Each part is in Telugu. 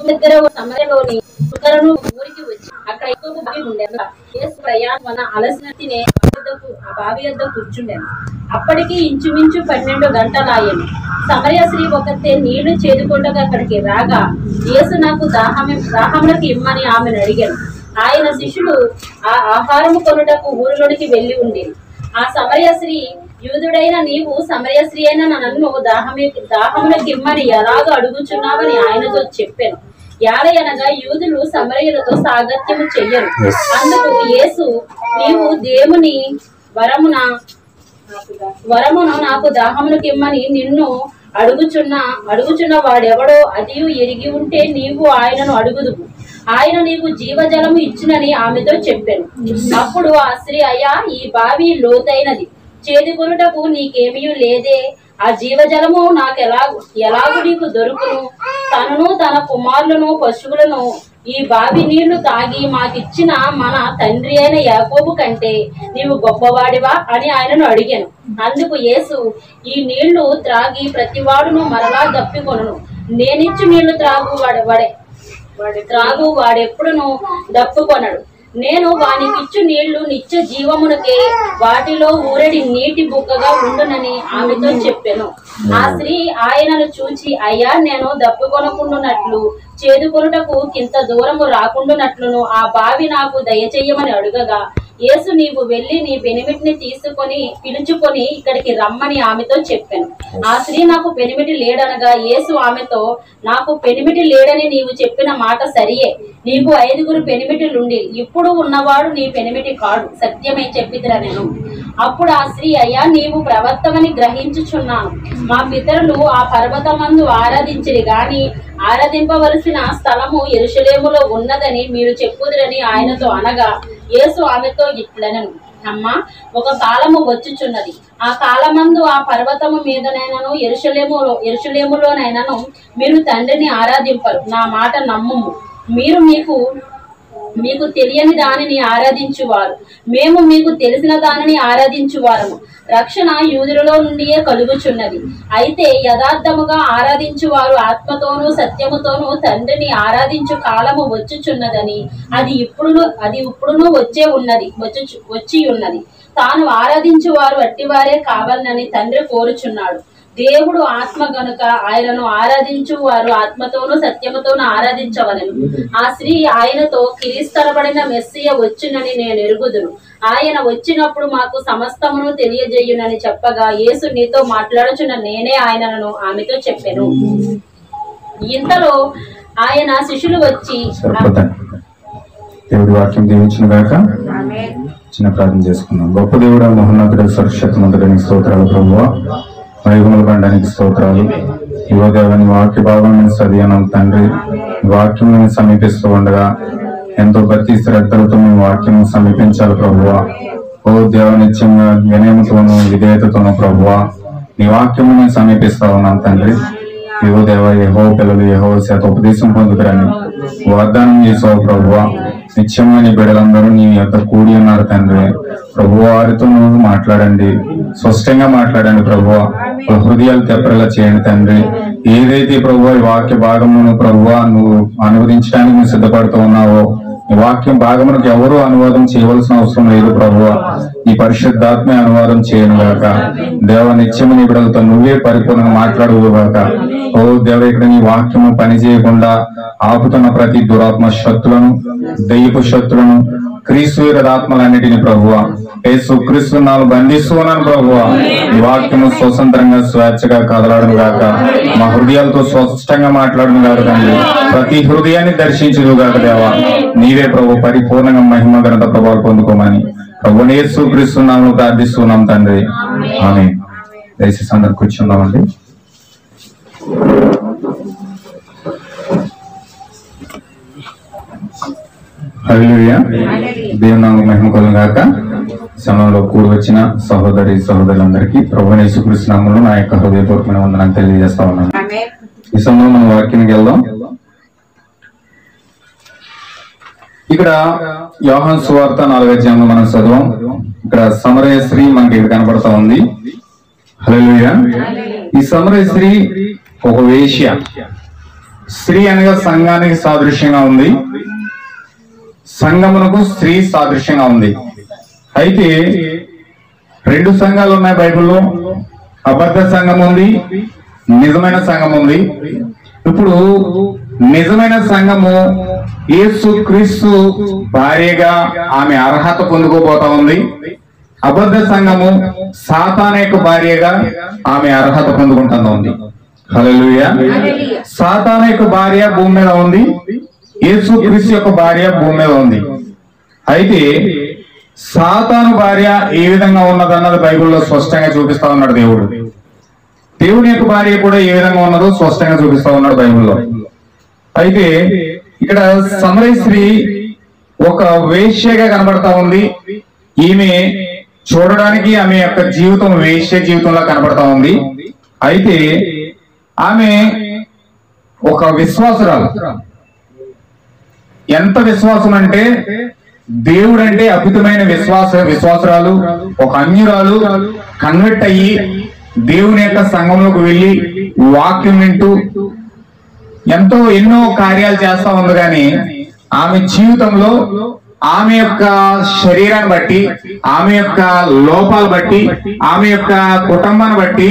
దగ్గర సమయంలోని ఊరికి వచ్చి అక్కడ ఎక్కువ బావి ఉండేది. ప్రయాణ అలసిన తినే బావి వద్ద కూర్చుండేను. అప్పటికి ఇంచుమించు 12 గంటలాయను. సమరయ స్త్రీ ఒకతే నీళ్లు చేదుకుండగా అక్కడికి రాగా, యేసు నాకు దాహములకు ఇమ్మని ఆమెను అడిగాను. ఆయన శిష్యులు ఆ ఆహారము కొనుటకు ఊరిలోనికి వెళ్లి ఉండేది. ఆ సమరయ స్త్రీ, యూదుడైన నీవు సమరయ స్త్రీ అయిన నన్ను దాహములకు ఇమ్మని ఎలాగో అడుగుచున్నావని ఆయనతో చెప్పాను. యాలయనగా యూదులు సమరయులతో సాగత్యము చెయ్యరు. అందుకు యేసు, నీవు దేవుని వరమును నాకు దాహములకు ఇమ్మని నిన్ను అడుగుచున్న వాడెవడో అదియు ఎరిగి ఉంటే నీవు ఆయనను అడుగుదువు, ఆయన నీకు జీవజలము ఇచ్చినని ఆమెతో చెప్పాను. అప్పుడు ఆ స్త్రీ, అయ్యా, ఈ బావి లోతైనది, చేదుకొనుటకు నీకేమీ లేదే. ఆ జీవజలము నాకు ఎలాగు నీకు దొరుకును? తనను తన కుమారులను పశువులను ఈ బావి నీళ్లు తాగి మాకిచ్చిన మన తండ్రి అయిన యాకోబు కంటే నీవు గొప్పవాడివా అని ఆయనను అడిగాను. అందుకు యేసు, ఈ నీళ్లు త్రాగి ప్రతివాడును మరలా దప్పికొను. నేనిచ్చు నీళ్లు వాడెప్పుడును దప్పుకొనడు. నేను వానికిచ్చు నీళ్లు నిత్య జీవమునకే, వాటిలో ఊరడి నీటి బుగ్గగా ఉండునని ఆమెతో చెప్పాను. ఆ స్త్రీ ఆయనను చూచి, అయ్యా, నేను దప్పుకొనకుండునట్లు చేదుకొనుటకు ఇంత దూరము రాకుండునట్లును ఆ బావి నాకు దయచేయమని అడుగగా, యేసు, నీవు వెళ్లి నీ పెనిమిటిని పిలుచుకొని ఇక్కడికి రమ్మని ఆమెతో చెప్పాను. ఆ స్త్రీ, నాకు పెనిమిటి లేడనగా, యేసు ఆమెతో, నాకు పెనిమిటి లేడని నీవు చెప్పిన మాట సరియే. నీకు 5 పెనిమిటిలుండి ఇప్పుడు ఉన్నవాడు నీ పెనిమిటి కాడు, సత్యమై చెప్పిదిరా నేను. అప్పుడు ఆ స్త్రీ, అయ్యా, నీవు ప్రవర్తమని గ్రహించుచున్నాను. మా పితరులు ఆ పర్వతమందు ఆరాధించిరి గాని ఆరాధింపవలసిన స్థలము యెరూషలేములో ఉన్నదని మీరు చెప్పుదురని ఆయనతో అనగా, యేసు ఆమెతో ఇట్లనెను, అమ్మా, ఒక కాలము వచ్చుచున్నది, ఆ కాలమందు ఆ పర్వతము మీదనైనను యెరూషలేములోనైనను మీరు తండ్రిని ఆరాధింపరు. నా మాట నమ్ముము. మీరు మీకు తెలియని దానిని ఆరాధించువారు, మేము మీకు తెలిసిన దానిని ఆరాధించువారము. రక్షణ యూదులలో నుండియే కలుగుచున్నది. అయితే యథార్థముగా ఆరాధించువారు ఆత్మతోనూ సత్యముతోనూ తండ్రిని ఆరాధించు కాలము వచ్చుచున్నదని అది ఇప్పుడును వచ్చి ఉన్నది. తాను ఆరాధించువారు అట్టివారే కావాలని తండ్రి కోరుచున్నాడు. దేవుడు ఆత్మ గనుక ఆయనను ఆరాధించు వారు ఆత్మతోనూ సత్యముతోనూ ఆరాధించవలెను. ఆ స్త్రీ ఆయనతో, క్రీస్తనబడిన మెస్సియ వచ్చునని నేను ఎరుగుదును. ఆయన వచ్చినప్పుడు మాకు సమస్తమును తెలియజేయునని చెప్పగా, యేసు, నీతో మాట్లాడుచున్న నేనే ఆయనను ఆమెతో చెప్పాను. ఇంతలో ఆయన శిష్యులు వచ్చి, దేవుడి వాక్యం దీవించిన గాక. చిన్న ప్రార్థన చేసుకున్నాం. గొప్ప దేవుడు, మహోన్నతుడు, సర్వశక్తిమంతుడు, స్తోత్రాలు ప్రభువా. వైగుముల బండానికి స్తోత్రాలు. ఇవో దేవని వాక్య భాగం చదివాను తండ్రి. వాక్యం సమీపిస్తూ ఉండగా ఎంతో భక్తి శ్రద్ధలతో మేము వాక్యం సమీపించాలి ప్రభువా. ఓ దేవ, నిత్యంగా వినయముతోనూ విధేయతతోనూ ప్రభువా నీ వాక్యం నేను సమీపిస్తా ఉన్నాను తండ్రి. ఇవో దేవ, యెహోవా పిల్లలు యెహోవా చేత ఉపదేశం పొందుతారని వాగ్దానం చేసావు ప్రభువా. నిత్యంగా నీ బిడ్డలందరూ నీ యొక్క కూడి ఉన్నారు తండ్రి. ప్రభు వారితో నువ్వు మాట్లాడండి, స్పష్టంగా మాట్లాడండి ప్రభువా. హృదయాలు తెప్పరేలా చేయండి తండ్రి. ఏదైతే ప్రభువా ఈ వాక్య భాగమును ప్రభువా నువ్వు అనువదించడానికి నువ్వు సిద్ధపడుతూ ఉన్నావో, ఈ వాక్యం భాగమునకు ఎవరూ అనువాదం చేయవలసిన అవసరం లేదు ప్రభువా. ఈ పరిశుద్ధాత్మే అనువాదం చేయను గాక. దేవ, నిత్యము నీ బిడ్డలతో నువ్వే పరిపూర్ణంగా మాట్లాడువు గాక. ఓ దేవ, ఇక్కడ నీ వాక్యము పని చేయకుండా ఆపుతున్న ప్రతి దురాత్మ శక్తులను, దయ్యపు శక్తులను, క్రీస్తు ఆత్మలన్నిటిని ప్రభువా యేసు క్రీస్తు నామమున బంధిస్తున్నాను ప్రభువా. ఈ వాక్యము స్వతంత్రంగా స్వేచ్ఛగా కదలాడును గాక. మా హృదయాలతో స్పష్టంగా మాట్లాడును గాక తండ్రి. ప్రతి హృదయాన్ని దర్శించును గాక దేవా. నీవే ప్రభు పరిపూర్ణంగా మహిమ ఘనత ప్రభావాలు పొందుకోమని ప్రభు యేసు క్రీస్తు నామమున ప్రార్థిస్తున్నాం తండ్రి. ఆమేన్. దయచేసి అందరూ కూర్చుందామండి. హల్లెలూయా. దేవుని నామమునకు మహిమ కలుగును గాక. సమయంలో కూడి వచ్చిన సహోదరులందరికీ ప్రభువైన యేసుక్రీస్తు నామములో నా యొక్క హృదయపూర్వకమైన వందనాలు తెలియజేస్తా ఉన్నాను. ఈ సమయంలో మనం వాక్యానికి వెళ్దాం. ఇక్కడ యోహాను సువార్త 4వ అధ్యాయంలో మనం చదువాం. ఇక్కడ సమరయ స్త్రీ మనకి ఇక్కడ కనపడతా ఉంది. హల్లెలూయా. ఈ సమరయ స్త్రీ ఒక వేశ్య. స్త్రీ అనగా సంఘానికి సాదృశ్యంగా ఉంది, సంఘమునకు స్త్రీ సాదృశ్యంగా ఉంది. అయితే 2 సంఘాలు ఉన్నాయి బైబిల్లో. అబద్ధ సంఘం ఉంది, నిజమైన సంఘం ఉంది. ఇప్పుడు నిజమైన సంఘము యేసు క్రీస్తు భార్యగా ఆమె అర్హత పొందుకోబోతా ఉంది. అబద్ధ సంఘము సాతాను యొక్క భార్యగా ఆమె అర్హత పొందుకుంటా ఉంది. హల్లెలూయా. సాతాను యొక్క భార్య భూమి మీద ఉంది, యేసు క్రీస్తు యొక్క భార్య భూమి మీద ఉంది. అయితే సాతాను భార్య ఏ విధంగా ఉన్నదన్నది బైబిల్లో స్పష్టంగా చూపిస్తా ఉన్నాడు దేవుడు. దేవుని యొక్క భార్య కూడా ఏ విధంగా ఉన్నదో స్పష్టంగా చూపిస్తా ఉన్నాడు బైబిల్లో. అయితే ఇక్కడ సమరయ స్త్రీ ఒక వేశ్యగా కనబడతా ఉంది. ఈమె చూడడానికి ఆమె యొక్క జీవితం వేశ్య జీవితంలా కనబడతా ఉంది. అయితే ఆమె ఒక విశ్వాసురాలు. ఎంత విశ్వాసం అంటే దేవుడు అంటే అద్భుతమైన విశ్వాసురాలు, ఒక అన్యురాలు కన్వర్ట్ అయ్యి దేవుని యొక్క సంఘంలోకి వెళ్ళి వాక్యం వింటూ ఎన్నో కార్యాలు చేస్తా ఉంది. కానీ ఆమె జీవితంలో ఆమె యొక్క శరీరాన్ని బట్టి, ఆమె యొక్క లోపాలు బట్టి, ఆమె యొక్క కుటుంబాన్ని బట్టి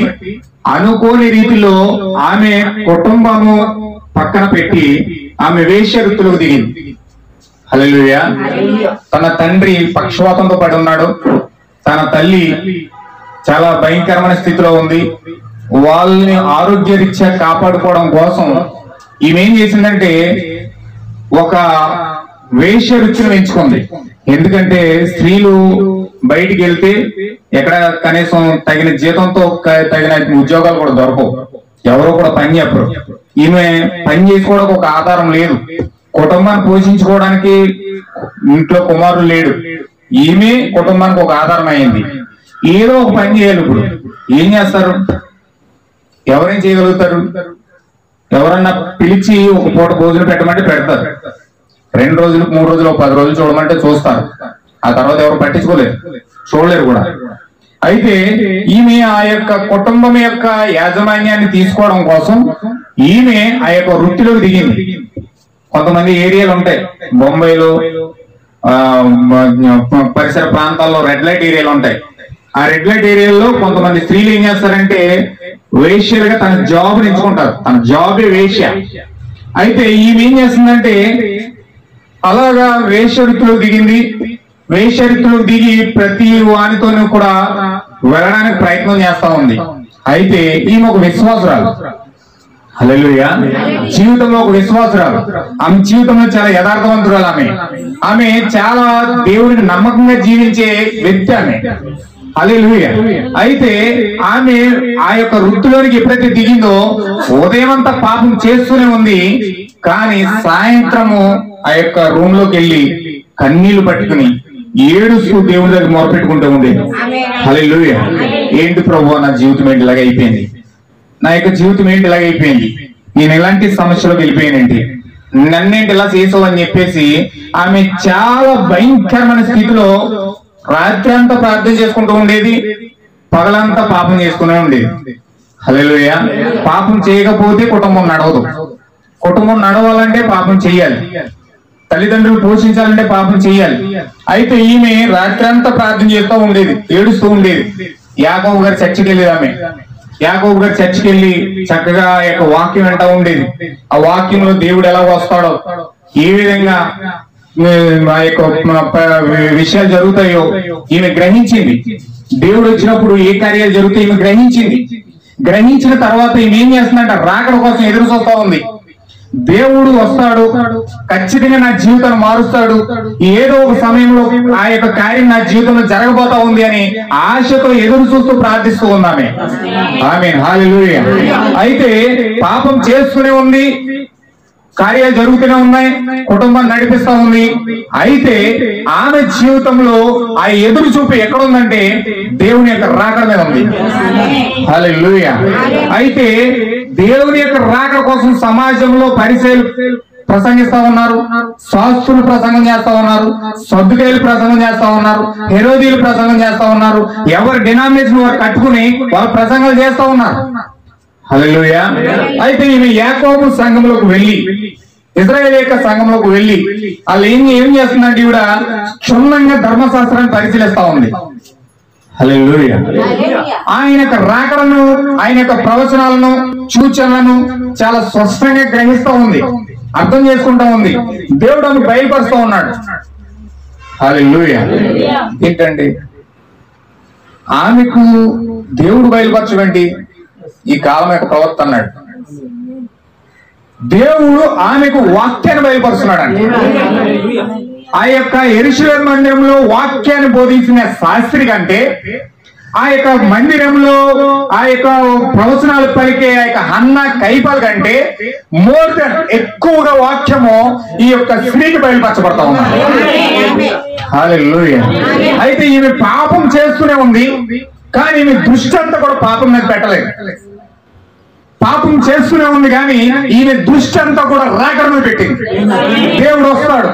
అనుకోని రీతిలో ఆమె కుటుంబము పక్కన పెట్టి ఆమె వేశ్య వృత్తిలోకి దిగింది. హల్లెలూయా. తన తండ్రి పక్షవాతంతో పడి ఉన్నాడు, తన తల్లి చాలా భయంకరమైన స్థితిలో ఉంది. వాళ్ళని ఆరోగ్యరీత్యా కాపాడుకోవడం కోసం ఈమె ఏం చేసిందంటే ఒక వేశ్య రుచిని ఎంచుకుంది. ఎందుకంటే స్త్రీలు బయటికి వెళ్తే ఎక్కడ కనీసం తగిన జీతంతో తగిన ఉద్యోగాలు కూడా దొరకవు, ఎవరో కూడా పని చెప్పరు. ఈమె పని చేసుకోవడానికి ఒక ఆధారం లేదు, కుటుంబాన్ని పోషించుకోవడానికి ఇంట్లో కుమారుడు లేడు, ఈమె కుటుంబానికి ఒక ఆధారం అయింది. ఏదో ఒక పని చేయాలి. ఇప్పుడు ఏం చేస్తారు? ఎవరేం చేయగలుగుతారు? ఎవరన్నా పిలిచి ఒక పూట భోజనం పెట్టమంటే పెడతారు. 2 రోజులు 3 రోజులు 10 రోజులు చూడమంటే చూస్తారు. ఆ తర్వాత ఎవరు పట్టించుకోలేరు, చూడలేరు కూడా. అయితే ఈమె ఆ యొక్క కుటుంబం యొక్క యాజమాన్యాన్ని తీసుకోవడం కోసం ఈమె ఆ యొక్క వృత్తిలోకి దిగింది. కొంతమంది ఏరియాలు ఉంటాయి బొంబాయిలో, పరిసర ప్రాంతాల్లో రెడ్ లైట్ ఏరియాలు ఉంటాయి. ఆ రెడ్ లైట్ ఏరియాలో కొంతమంది స్త్రీలు ఏం చేస్తారంటే వేశ్యలుగా తన జాబ్ ఎంచుకుంటారు, తన జాబే వేశ్య. అయితే ఈమె ఏం చేస్తుందంటే అలాగా వేశ్యవృత్తిలో దిగింది. వేశ్యవృత్తిలో దిగి ప్రతి వానితోనూ కూడా వెళ్ళడానికి ప్రయత్నం చేస్తా ఉంది. అయితే ఈమె ఒక విశ్వాసురాలు. హల్లెలూయా. జీవితంలో ఒక విశ్వాసురాలు. ఆమె జీవితంలో చాలా యథార్థవంతురాలు. ఆమె చాలా దేవుడిని నమ్మకంగా జీవించే వ్యక్తి ఆమె. హల్లెలూయా. అయితే ఆమె ఆ యొక్క వృత్తిలోనికి ఎప్పుడైతే దిగిందో ఉదయం అంతా పాపం చేస్తూనే ఉంది. కానీ సాయంత్రము ఆ యొక్క రూమ్ లోకి వెళ్ళి కన్నీళ్లు పట్టుకుని ఏడుస్తూ దేవుడి దగ్గర మొరపెట్టుకుంటూ ఉండేది. హల్లెలూయా. ఏంటి ప్రభువా నా జీవితం ఏంటి ఇలాగ అయిపోయింది, నా యొక్క జీవితం ఏంటి ఇలాగ అయిపోయింది, నేను ఎలాంటి సమస్యలోకి వెళ్ళిపోయానండి, నన్నేంటి ఇలా చేసావు అని చెప్పేసి ఆమె చాలా భయంకరమైన స్థితిలో రాత్రి అంతా ప్రార్థన చేసుకుంటూ ఉండేది, పగలంతా పాపం చేసుకునే ఉండేది. హల్లెలూయా. పాపం చేయకపోతే కుటుంబం నడవదు. కుటుంబం నడవాలంటే పాపం చెయ్యాలి, తల్లిదండ్రులు పోషించాలంటే పాపం చెయ్యాలి. అయితే ఈమె రాత్రి అంతా ప్రార్థన చేస్తూ ఉండేది, ఏడుస్తూ ఉండేది. యాకోబు గారి చర్చికి వెళ్ళేది ఆమె. యాకోబు గారి చర్చికి వెళ్ళి చక్కగా ఆ యొక్క వాక్యం వింటూ ఉండేది. ఆ వాక్యంలో దేవుడు ఎలా వస్తాడో, ఏ విధంగా ఆ యొక్క విషయాలు జరుగుతాయో ఈమె గ్రహించింది. దేవుడు వచ్చినప్పుడు ఏ కార్యాలు జరుగుతాయి ఈమె గ్రహించింది. గ్రహించిన తర్వాత ఈమె ఏం చేస్తుందంటే రాకడ కోసం ఎదురు చూస్తా ఉంది. దేవుడు వస్తాడు, ఖచ్చితంగా నా జీవితాన్ని మారుస్తాడు, ఏదో ఒక సమయంలో ఆ యొక్క కార్యం నా జీవితంలో జరగబోతా ఉంది అని ఆశతో ఎదురు చూస్తూ ప్రార్థిస్తూ ఉందామె. ఆమేన్. హల్లెలూయా. అయితే పాపం చేస్తూనే ఉంది, కార్యాలు జరుగుతూనే ఉన్నాయి, కుటుంబాన్ని నడిపిస్తా ఉంది. అయితే ఆమె జీవితంలో ఆ ఎదురు చూపు ఎక్కడ ఉందంటే దేవుని యొక్క రాకడ మీద ఉంది. హల్లెలూయా. అయితే దేవుని యొక్క రాకడ కోసం సమాజంలో పరిచయాలు ప్రసంగిస్తా ఉన్నారు, శాస్త్రులు ప్రసంగం చేస్తా ఉన్నారు, సద్దుకాయలు ప్రసంగం చేస్తా ఉన్నారు, హెరోదీలు ప్రసంగం చేస్తా ఉన్నారు. ఎవరి డినామినేషన్ వారు కట్టుకుని వాళ్ళు ప్రసంగాలు చేస్తా ఉన్నారు. హల్లెలూయా. అయితే ఈమె యాకోబు సంఘంలోకి వెళ్ళి, ఇశ్రాయేలు యొక్క సంఘంలోకి వెళ్ళి వాళ్ళు ఏం చేస్తుందంటే ఈవిడ క్షుణ్ణంగా ధర్మశాస్త్రాన్ని పరిశీలిస్తా ఉంది. హల్లెలూయా. ఆయన యొక్క రాకడను, ఆయన యొక్క ప్రవచనాలను, సూచనలను చాలా స్పష్టంగా గ్రహిస్తూ ఉంది, అర్థం చేసుకుంటా ఉంది. దేవుడు ఆమెకు బయలుపరుస్తూ ఉన్నాడు. హల్లెలూయా. ఏంటండి ఆమెకు దేవుడు బయలుపరచబడి ఈ కాలం యొక్క ప్రవక్త అన్నాడు. దేవుడు ఆమెకు వాక్యాన్ని బయలుపరుస్తున్నాడు అండి. ఆ యొక్క యెరూషలేము మందిరంలో వాక్యాన్ని బోధించిన శాస్త్రి కంటే, ఆ యొక్క మందిరంలో ఆ యొక్క ప్రవచనాలు పలికే ఆ యొక్క హన్న కైపల్ కంటే మోర్ దెన్ ఎక్కువగా వాక్యము ఈ యొక్క స్త్రీకి బయలుపరచబడతా ఉన్నాడు. హల్లెలూయా. అయితే ఈమె పాపం చేస్తూనే ఉంది, కానీ ఈమె దృష్టి అంతా కూడా పాపం మీద పెట్టలేదు. పాపం చేస్తూనే ఉంది, కానీ ఈమె దృష్టి అంతా కూడా రాకడమే పెట్టింది. దేవుడు వస్తాడు,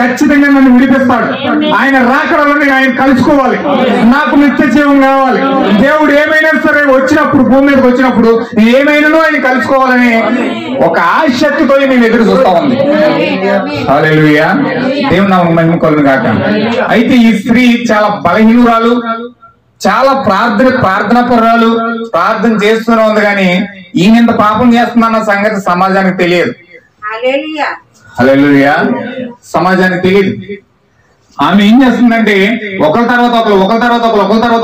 ఖచ్చితంగా నన్ను విడిపిస్తాడు, ఆయన రాకడలోనే ఆయన కలుసుకోవాలి, నాకు నిత్య జీవం కావాలి. దేవుడు ఏమైనా సరే వచ్చినప్పుడు, భూమి మీదకి వచ్చినప్పుడు ఏమైనానో ఆయన కలుసుకోవాలని ఒక ఆసక్తితో నేను ఎదురు చూస్తా ఉంది. హల్లెలూయా. దేవుడు నామమున మహిమ కలుగును గాక. అయితే ఈ స్త్రీ చాలా బలహీనురాలు, చాలా ప్రార్థనాపరురాలు, ప్రార్థన చేస్తూనే ఉంది, కానీ ఈయనంత పాపం చేస్తుందన్న సంగతి సమాజానికి తెలియదు. హల్లెలూయా. సమాజానికి తెలియదు. ఆమె ఏం చేస్తుందంటే ఒకరి తర్వాత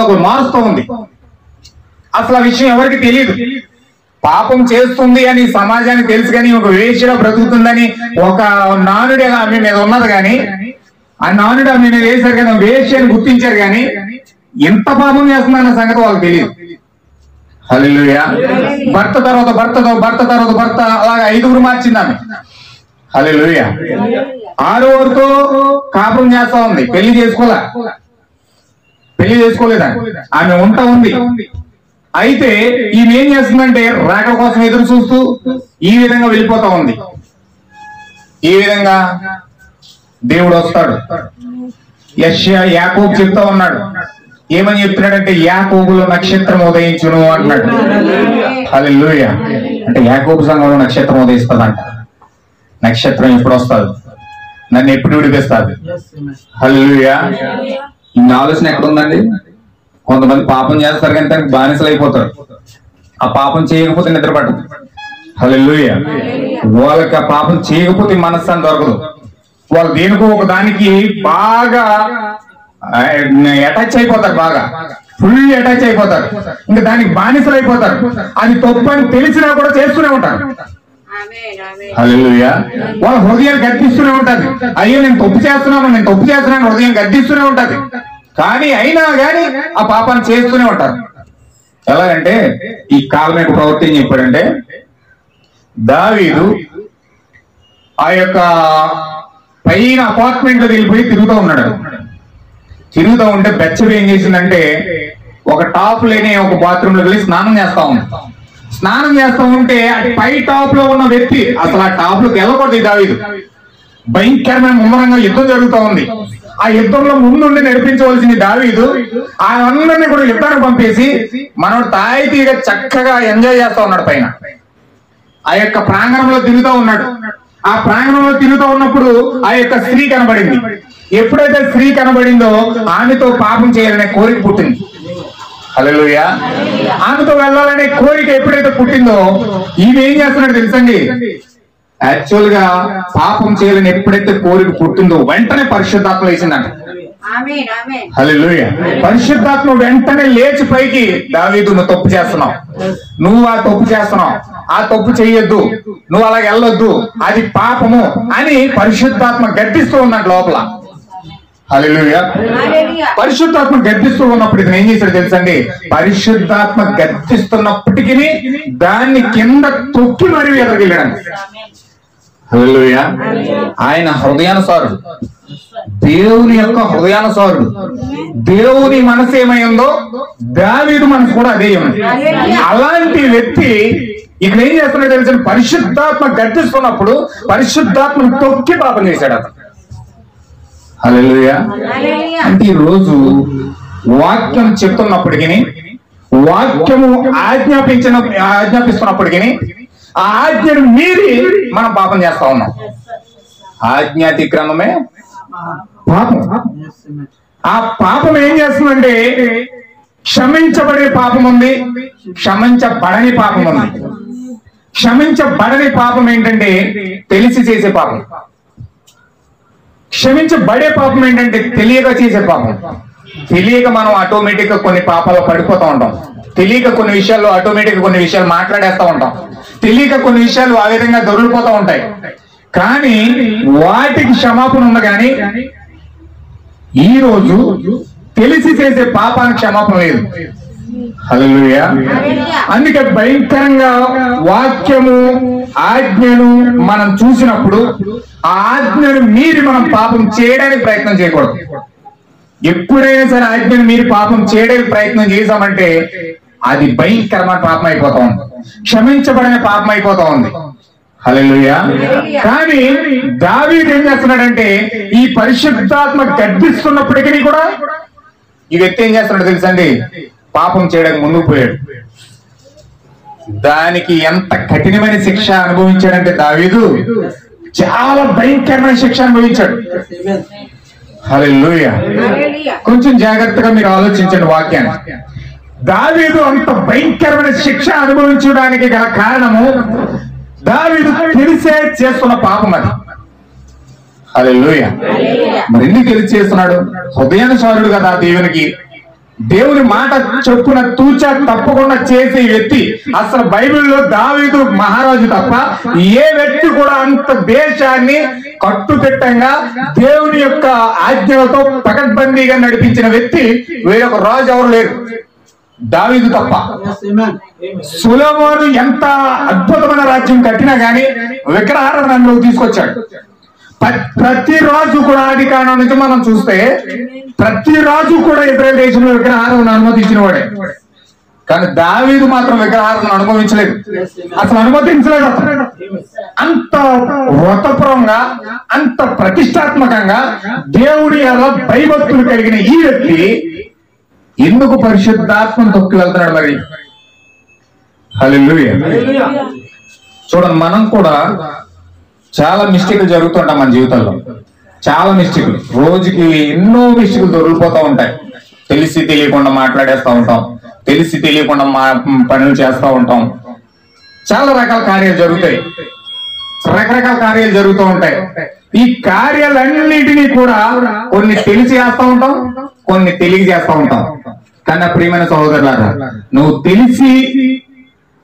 ఒకరు మారుస్తూ ఉంది. అసలు ఆ విషయం ఎవరికి తెలియదు. పాపం చేస్తుంది అని సమాజానికి తెలుసు, కానీ ఒక వేశ్యలో బ్రతుకుతుందని ఒక నానుడి ఆమె మీద ఉన్నది, కానీ ఆ నానుడు ఆమె మీద వేశారు, కానీ వేశ్యని గుర్తించారు, కానీ ఎంత పాపం చేస్తుందన్న సంగతి వాళ్ళకి తెలియదు. హల్లెలూయా. భర్త తర్వాత భర్త అలాగా 5 మార్చింది ఆమె. హల్లెలూయా. 6వతో కాపురం చేస్తా ఉంది, పెళ్లి చేసుకోలేదండి. ఆమె ఉంటా ఉంది. అయితే ఈమె ఏం చేస్తుందంటే రాకడ కోసం ఎదురు చూస్తూ ఈ విధంగా వెళ్ళిపోతా ఉంది. ఈ విధంగా దేవుడు వస్తాడు. యెషయా యాకోబు చెప్తా ఉన్నాడు. ఏమని చెప్తున్నాడంటే యాకోబులో నక్షత్రం ఉదయించును అంటున్నాడు. హల్లెలూయా. అంటే యాకోబు సంఘంలో నక్షత్రం ఉదయిస్తుందంట. నక్షత్రం ఎప్పుడు వస్తుంది? నన్ను ఎప్పుడు విడిపిస్తుంది? హల్లెలూయా. ఈ ఆలోచన ఎక్కడ ఉందండి? కొంతమంది పాపం చేస్తారు, కానీ దానికి బానిసలు అయిపోతారు. ఆ పాపం చేయకపోతే నిద్ర పట్టదు. హల్లెలూయా. వాళ్ళకి ఆ పాపం చేయకపోతే మనస్సాన్ని దొరకదు. వాళ్ళు దేనికో ఒక దానికి బాగా అటాచ్ అయిపోతారు, బాగా ఫుల్ అటాచ్ అయిపోతారు. ఇంకా దానికి బానిసలు అయిపోతారు. అది తప్పు అని తెలిసినా కూడా చేస్తూనే ఉంటారు. హల్లెలూయా. వాళ్ళ హృదయాలు గద్దిస్తూనే ఉంటది. అయ్యో నేను తప్పు చేస్తున్నాను హృదయం గద్దిస్తూనే ఉంటది. కానీ అయినా కానీ ఆ పాపాన్ని చేస్తూనే ఉంటారు. ఎలాగంటే ఈ కాలం యొక్క ప్రవృత్తి ఏం చెప్పాడంటే, దావీదు ఆ యొక్క పైన అపార్ట్మెంట్ లో వెళ్ళిపోయి తిరుగుతూ ఉన్నాడు. తిరుగుతూ ఉంటే బెచ్చబి ఏం చేసిందంటే ఒక టాప్ లేని ఒక బాత్రూమ్ లో వెళ్ళి స్నానం చేస్తా ఉంటే పై టాప్ లో ఉన్న వ్యక్తి అసలు ఆ టాప్ లోకి వెళ్ళకూడదు. దావీదు భయంకరమైన ముమ్మరంగా యుద్ధం జరుగుతూ ఉంది. ఆ యుద్ధంలో ముందుండి నడిపించవలసిన దావీదు ఆ అందరినీ కూడా యుద్ధానికి పంపేసి మనోడు తాయితీగా చక్కగా ఎంజాయ్ చేస్తా ఉన్నాడు. పైన ఆ యొక్క ప్రాంగణంలో తిరుగుతూ ఉన్నాడు. ఆ ప్రాంగణంలో తిరుగుతూ ఉన్నప్పుడు ఆ యొక్క స్త్రీ కనబడింది. ఎప్పుడైతే స్త్రీ కనబడిందో ఆమెతో పాపం చేయాలనే కోరిక పుట్టింది. హల్లెలూయా. ఆమెతో వెళ్ళాలనే కోరిక ఎప్పుడైతే పుట్టిందో ఈమె ఏం చేస్తున్నాడు తెలుసండి? యాక్చువల్ గా పాపం చేయాలని ఎప్పుడైతే కోరిక పుట్టిందో వెంటనే పరిశుద్ధాత్మ వేసిందంట. హల్లెలూయా. పరిశుద్ధాత్మ వెంటనే లేచి పైకి, దావీదు నువ్వు తప్పు చేస్తున్నావు, ఆ తప్పు చెయ్యొద్దు, నువ్వు అలా వెళ్ళొద్దు, అది పాపము అని పరిశుద్ధాత్మ గద్దిస్తూ ఉన్నాడు లోపల. హల్లెలూయా. పరిశుద్ధాత్మ గద్దిస్తూ ఉన్నప్పుడు ఇతను ఏం చేశాడు తెలుసండి? పరిశుద్ధాత్మ గద్దిస్తున్నప్పటికీ దాన్ని కింద తొక్కి మరీ ఎదగలిగాడు. హల్లెలూయా. ఆయన హృదయానుసారుడు, దేవుని యొక్క హృదయానుసారుడు. దేవుని మనసు ఏమైందో దావీదు మనసు కూడా అదే ఏమైంది. అలాంటి వ్యక్తి ఇక్కడ ఏం చేస్తున్నాడు తెలుసు? పరిశుద్ధాత్మ గద్దిస్తున్నప్పుడు పరిశుద్ధాత్మను తొక్కి పాపం చేశాడు అతను. హల్లెలూయా. అంటే ఈ రోజు వాక్యం చెప్తున్నప్పటికీ వాక్యము ఆజ్ఞాపిస్తున్నప్పటికీ ఆ ఆజ్ఞను మీరి మనం పాపం చేస్తా ఉన్నాం. ఆజ్ఞాతిక్రమమే పాపం. ఆ పాపం ఏం చేస్తుందంటే క్షమించబడే పాపం ఉంది, క్షమించబడని పాపం ఉంది. క్షమించబడని పాపం ఏంటంటే తెలిసి చేసే పాపం. క్షమించబడే పాపం ఏంటంటే తెలియక చేసే పాపం. తెలియక మనం ఆటోమేటిక్ గా కొన్ని పాపాలు పడిపోతూ ఉంటాం. తెలియక కొన్ని విషయాల్లో ఆటోమేటిక్ కొన్ని విషయాలు మాట్లాడేస్తూ ఉంటాం. తెలియక కొన్ని విషయాలు ఆ విధంగా దొరికిపోతూ ఉంటాయి. కానీ వాటికి క్షమాపణ ఉంది. కానీ ఈ రోజు తెలిసి చేసే పాపానికి క్షమాపణ లేదు. హల్లెలూయా. అందుకే భయంకరంగా వాక్యము ఆజ్ఞను మనం చూసినప్పుడు ఆ ఆజ్ఞను మీరి మనం పాపం చేయడానికి ప్రయత్నం చేయకూడదు. ఎప్పుడైనా సరే ఆజ్ఞను మీరి పాపం చేయడానికి ప్రయత్నం చేశామంటే అది భయంకరమైన పాపం అయిపోతా ఉంది, క్షమించబడిన పాపం అయిపోతా ఉంది. హల్లెలూయా. కానీ దావీదు ఏం చేస్తున్నాడంటే ఈ పరిశుద్ధాత్మ గద్దిస్తున్నప్పటికీ కూడా ఈ వ్యక్తి ఏం చేస్తున్నాడు తెలుసండి, పాపం చేయడానికి ముందుకు పోయాడు. దానికి ఎంత కఠినమైన శిక్ష అనుభవించాడంటే దావీదు చాలా భయంకరమైన శిక్ష అనుభవించాడు. హల్లెలూయా. కొంచెం జాగ్రత్తగా మీరు ఆలోచించండి వాక్యాన్ని. దావీదు అంత భయంకరమైన శిక్ష అనుభవించడానికి గల కారణము దావీదు తెలిసే చేస్తున్న పాపం అది. హల్లెలూయా. మరి ఎందుకు తెలిసి చేస్తున్నాడు? హృదయానుసారుడు కదా దేవునికి. దేవుని మాట చొప్పున తూచా తప్పకుండా చేసే వ్యక్తి అసలు బైబిల్లో దావీదు మహారాజు తప్ప ఏ వ్యక్తి కూడా అంత దేశాన్ని కట్టుదిట్టంగా దేవుని యొక్క ఆజ్ఞలతో పకడ్బందీగా నడిపించిన వ్యక్తి వేరొక రాజు ఎవరు లేరు, దావీదు తప్ప. సొలొమోను ఎంత అద్భుతమైన రాజ్యం కట్టినా గానీ విగ్రహారాధనలోకి తీసుకొచ్చాడు. ప్రతిరోజు కూడా ఆది కాండం నుంచి మనం చూస్తే ప్రతిరోజు కూడా ఇజ్రాయెల్ దేశంలో విగ్రహారాధన అనుమతించిన వాడే. కానీ దావీదు మాత్రం విగ్రహారాధన అనుభవించలేదు, అసలు అనుమతించలేదు. అంత వ్రతపరంగా అంత ప్రతిష్టాత్మకంగా దేవుడి అలా భయభక్తులు కలిగిన ఈ వ్యక్తి ఎందుకు పరిశుద్ధాత్మను తొక్కి వెళ్తున్నాడు మరి? హల్లెలూయా. చూడండి, మనం కూడా చాలా మిస్టేక్లు జరుగుతుంటాయి మన జీవితంలో. చాలా మిస్టేక్లు, రోజుకి ఎన్నో మిస్టేక్లు దొరికిపోతూ ఉంటాయి. తెలిసి తెలియకుండా మాట్లాడేస్తూ ఉంటాం, తెలిసి తెలియకుండా పనులు చేస్తూ ఉంటాం. చాలా రకాల కార్యాలు జరుగుతాయి, రకరకాల కార్యాలు జరుగుతూ ఉంటాయి. ఈ కార్యాలన్నిటినీ కూడా కొన్ని తెలిసి చేస్తూ ఉంటాం, కొన్ని తెలియ చేస్తూ ఉంటాం. కన్నా ప్రియమైన సహోదరులారా, నువ్వు తెలిసి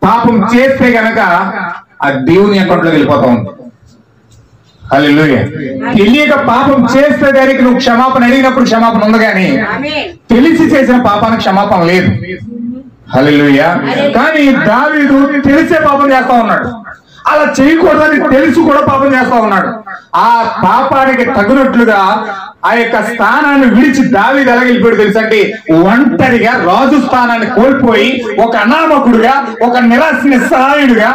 పాపం చేస్తే గనక ఆ దేవుని అకౌంట్లోకి వెళ్ళిపోతా ఉంటావు. హల్లెలూయా. తెలియక పాపం చేస్తే దానికి నువ్వు క్షమాపణ అడిగినప్పుడు క్షమాపణ ఉంది, కానీ తెలిసి చేసిన పాపానికి క్షమాపణ లేదు. హల్లెలూయా. కానీ దావీదు తెలిసే పాపం చేస్తా ఉన్నాడు, అలా చేయకూడదని తెలిసి కూడా పాపం చేస్తా ఉన్నాడు. ఆ పాపానికి తగినట్లుగా ఆ యొక్క స్థానాన్ని విడిచి దావీదు ఎలా వెళ్ళిపోయాడు తెలుసండి? ఒంటరిగా రాజు స్థానాన్ని కోల్పోయి ఒక అనామకుడుగా, ఒక నిస్సహాయుడుగా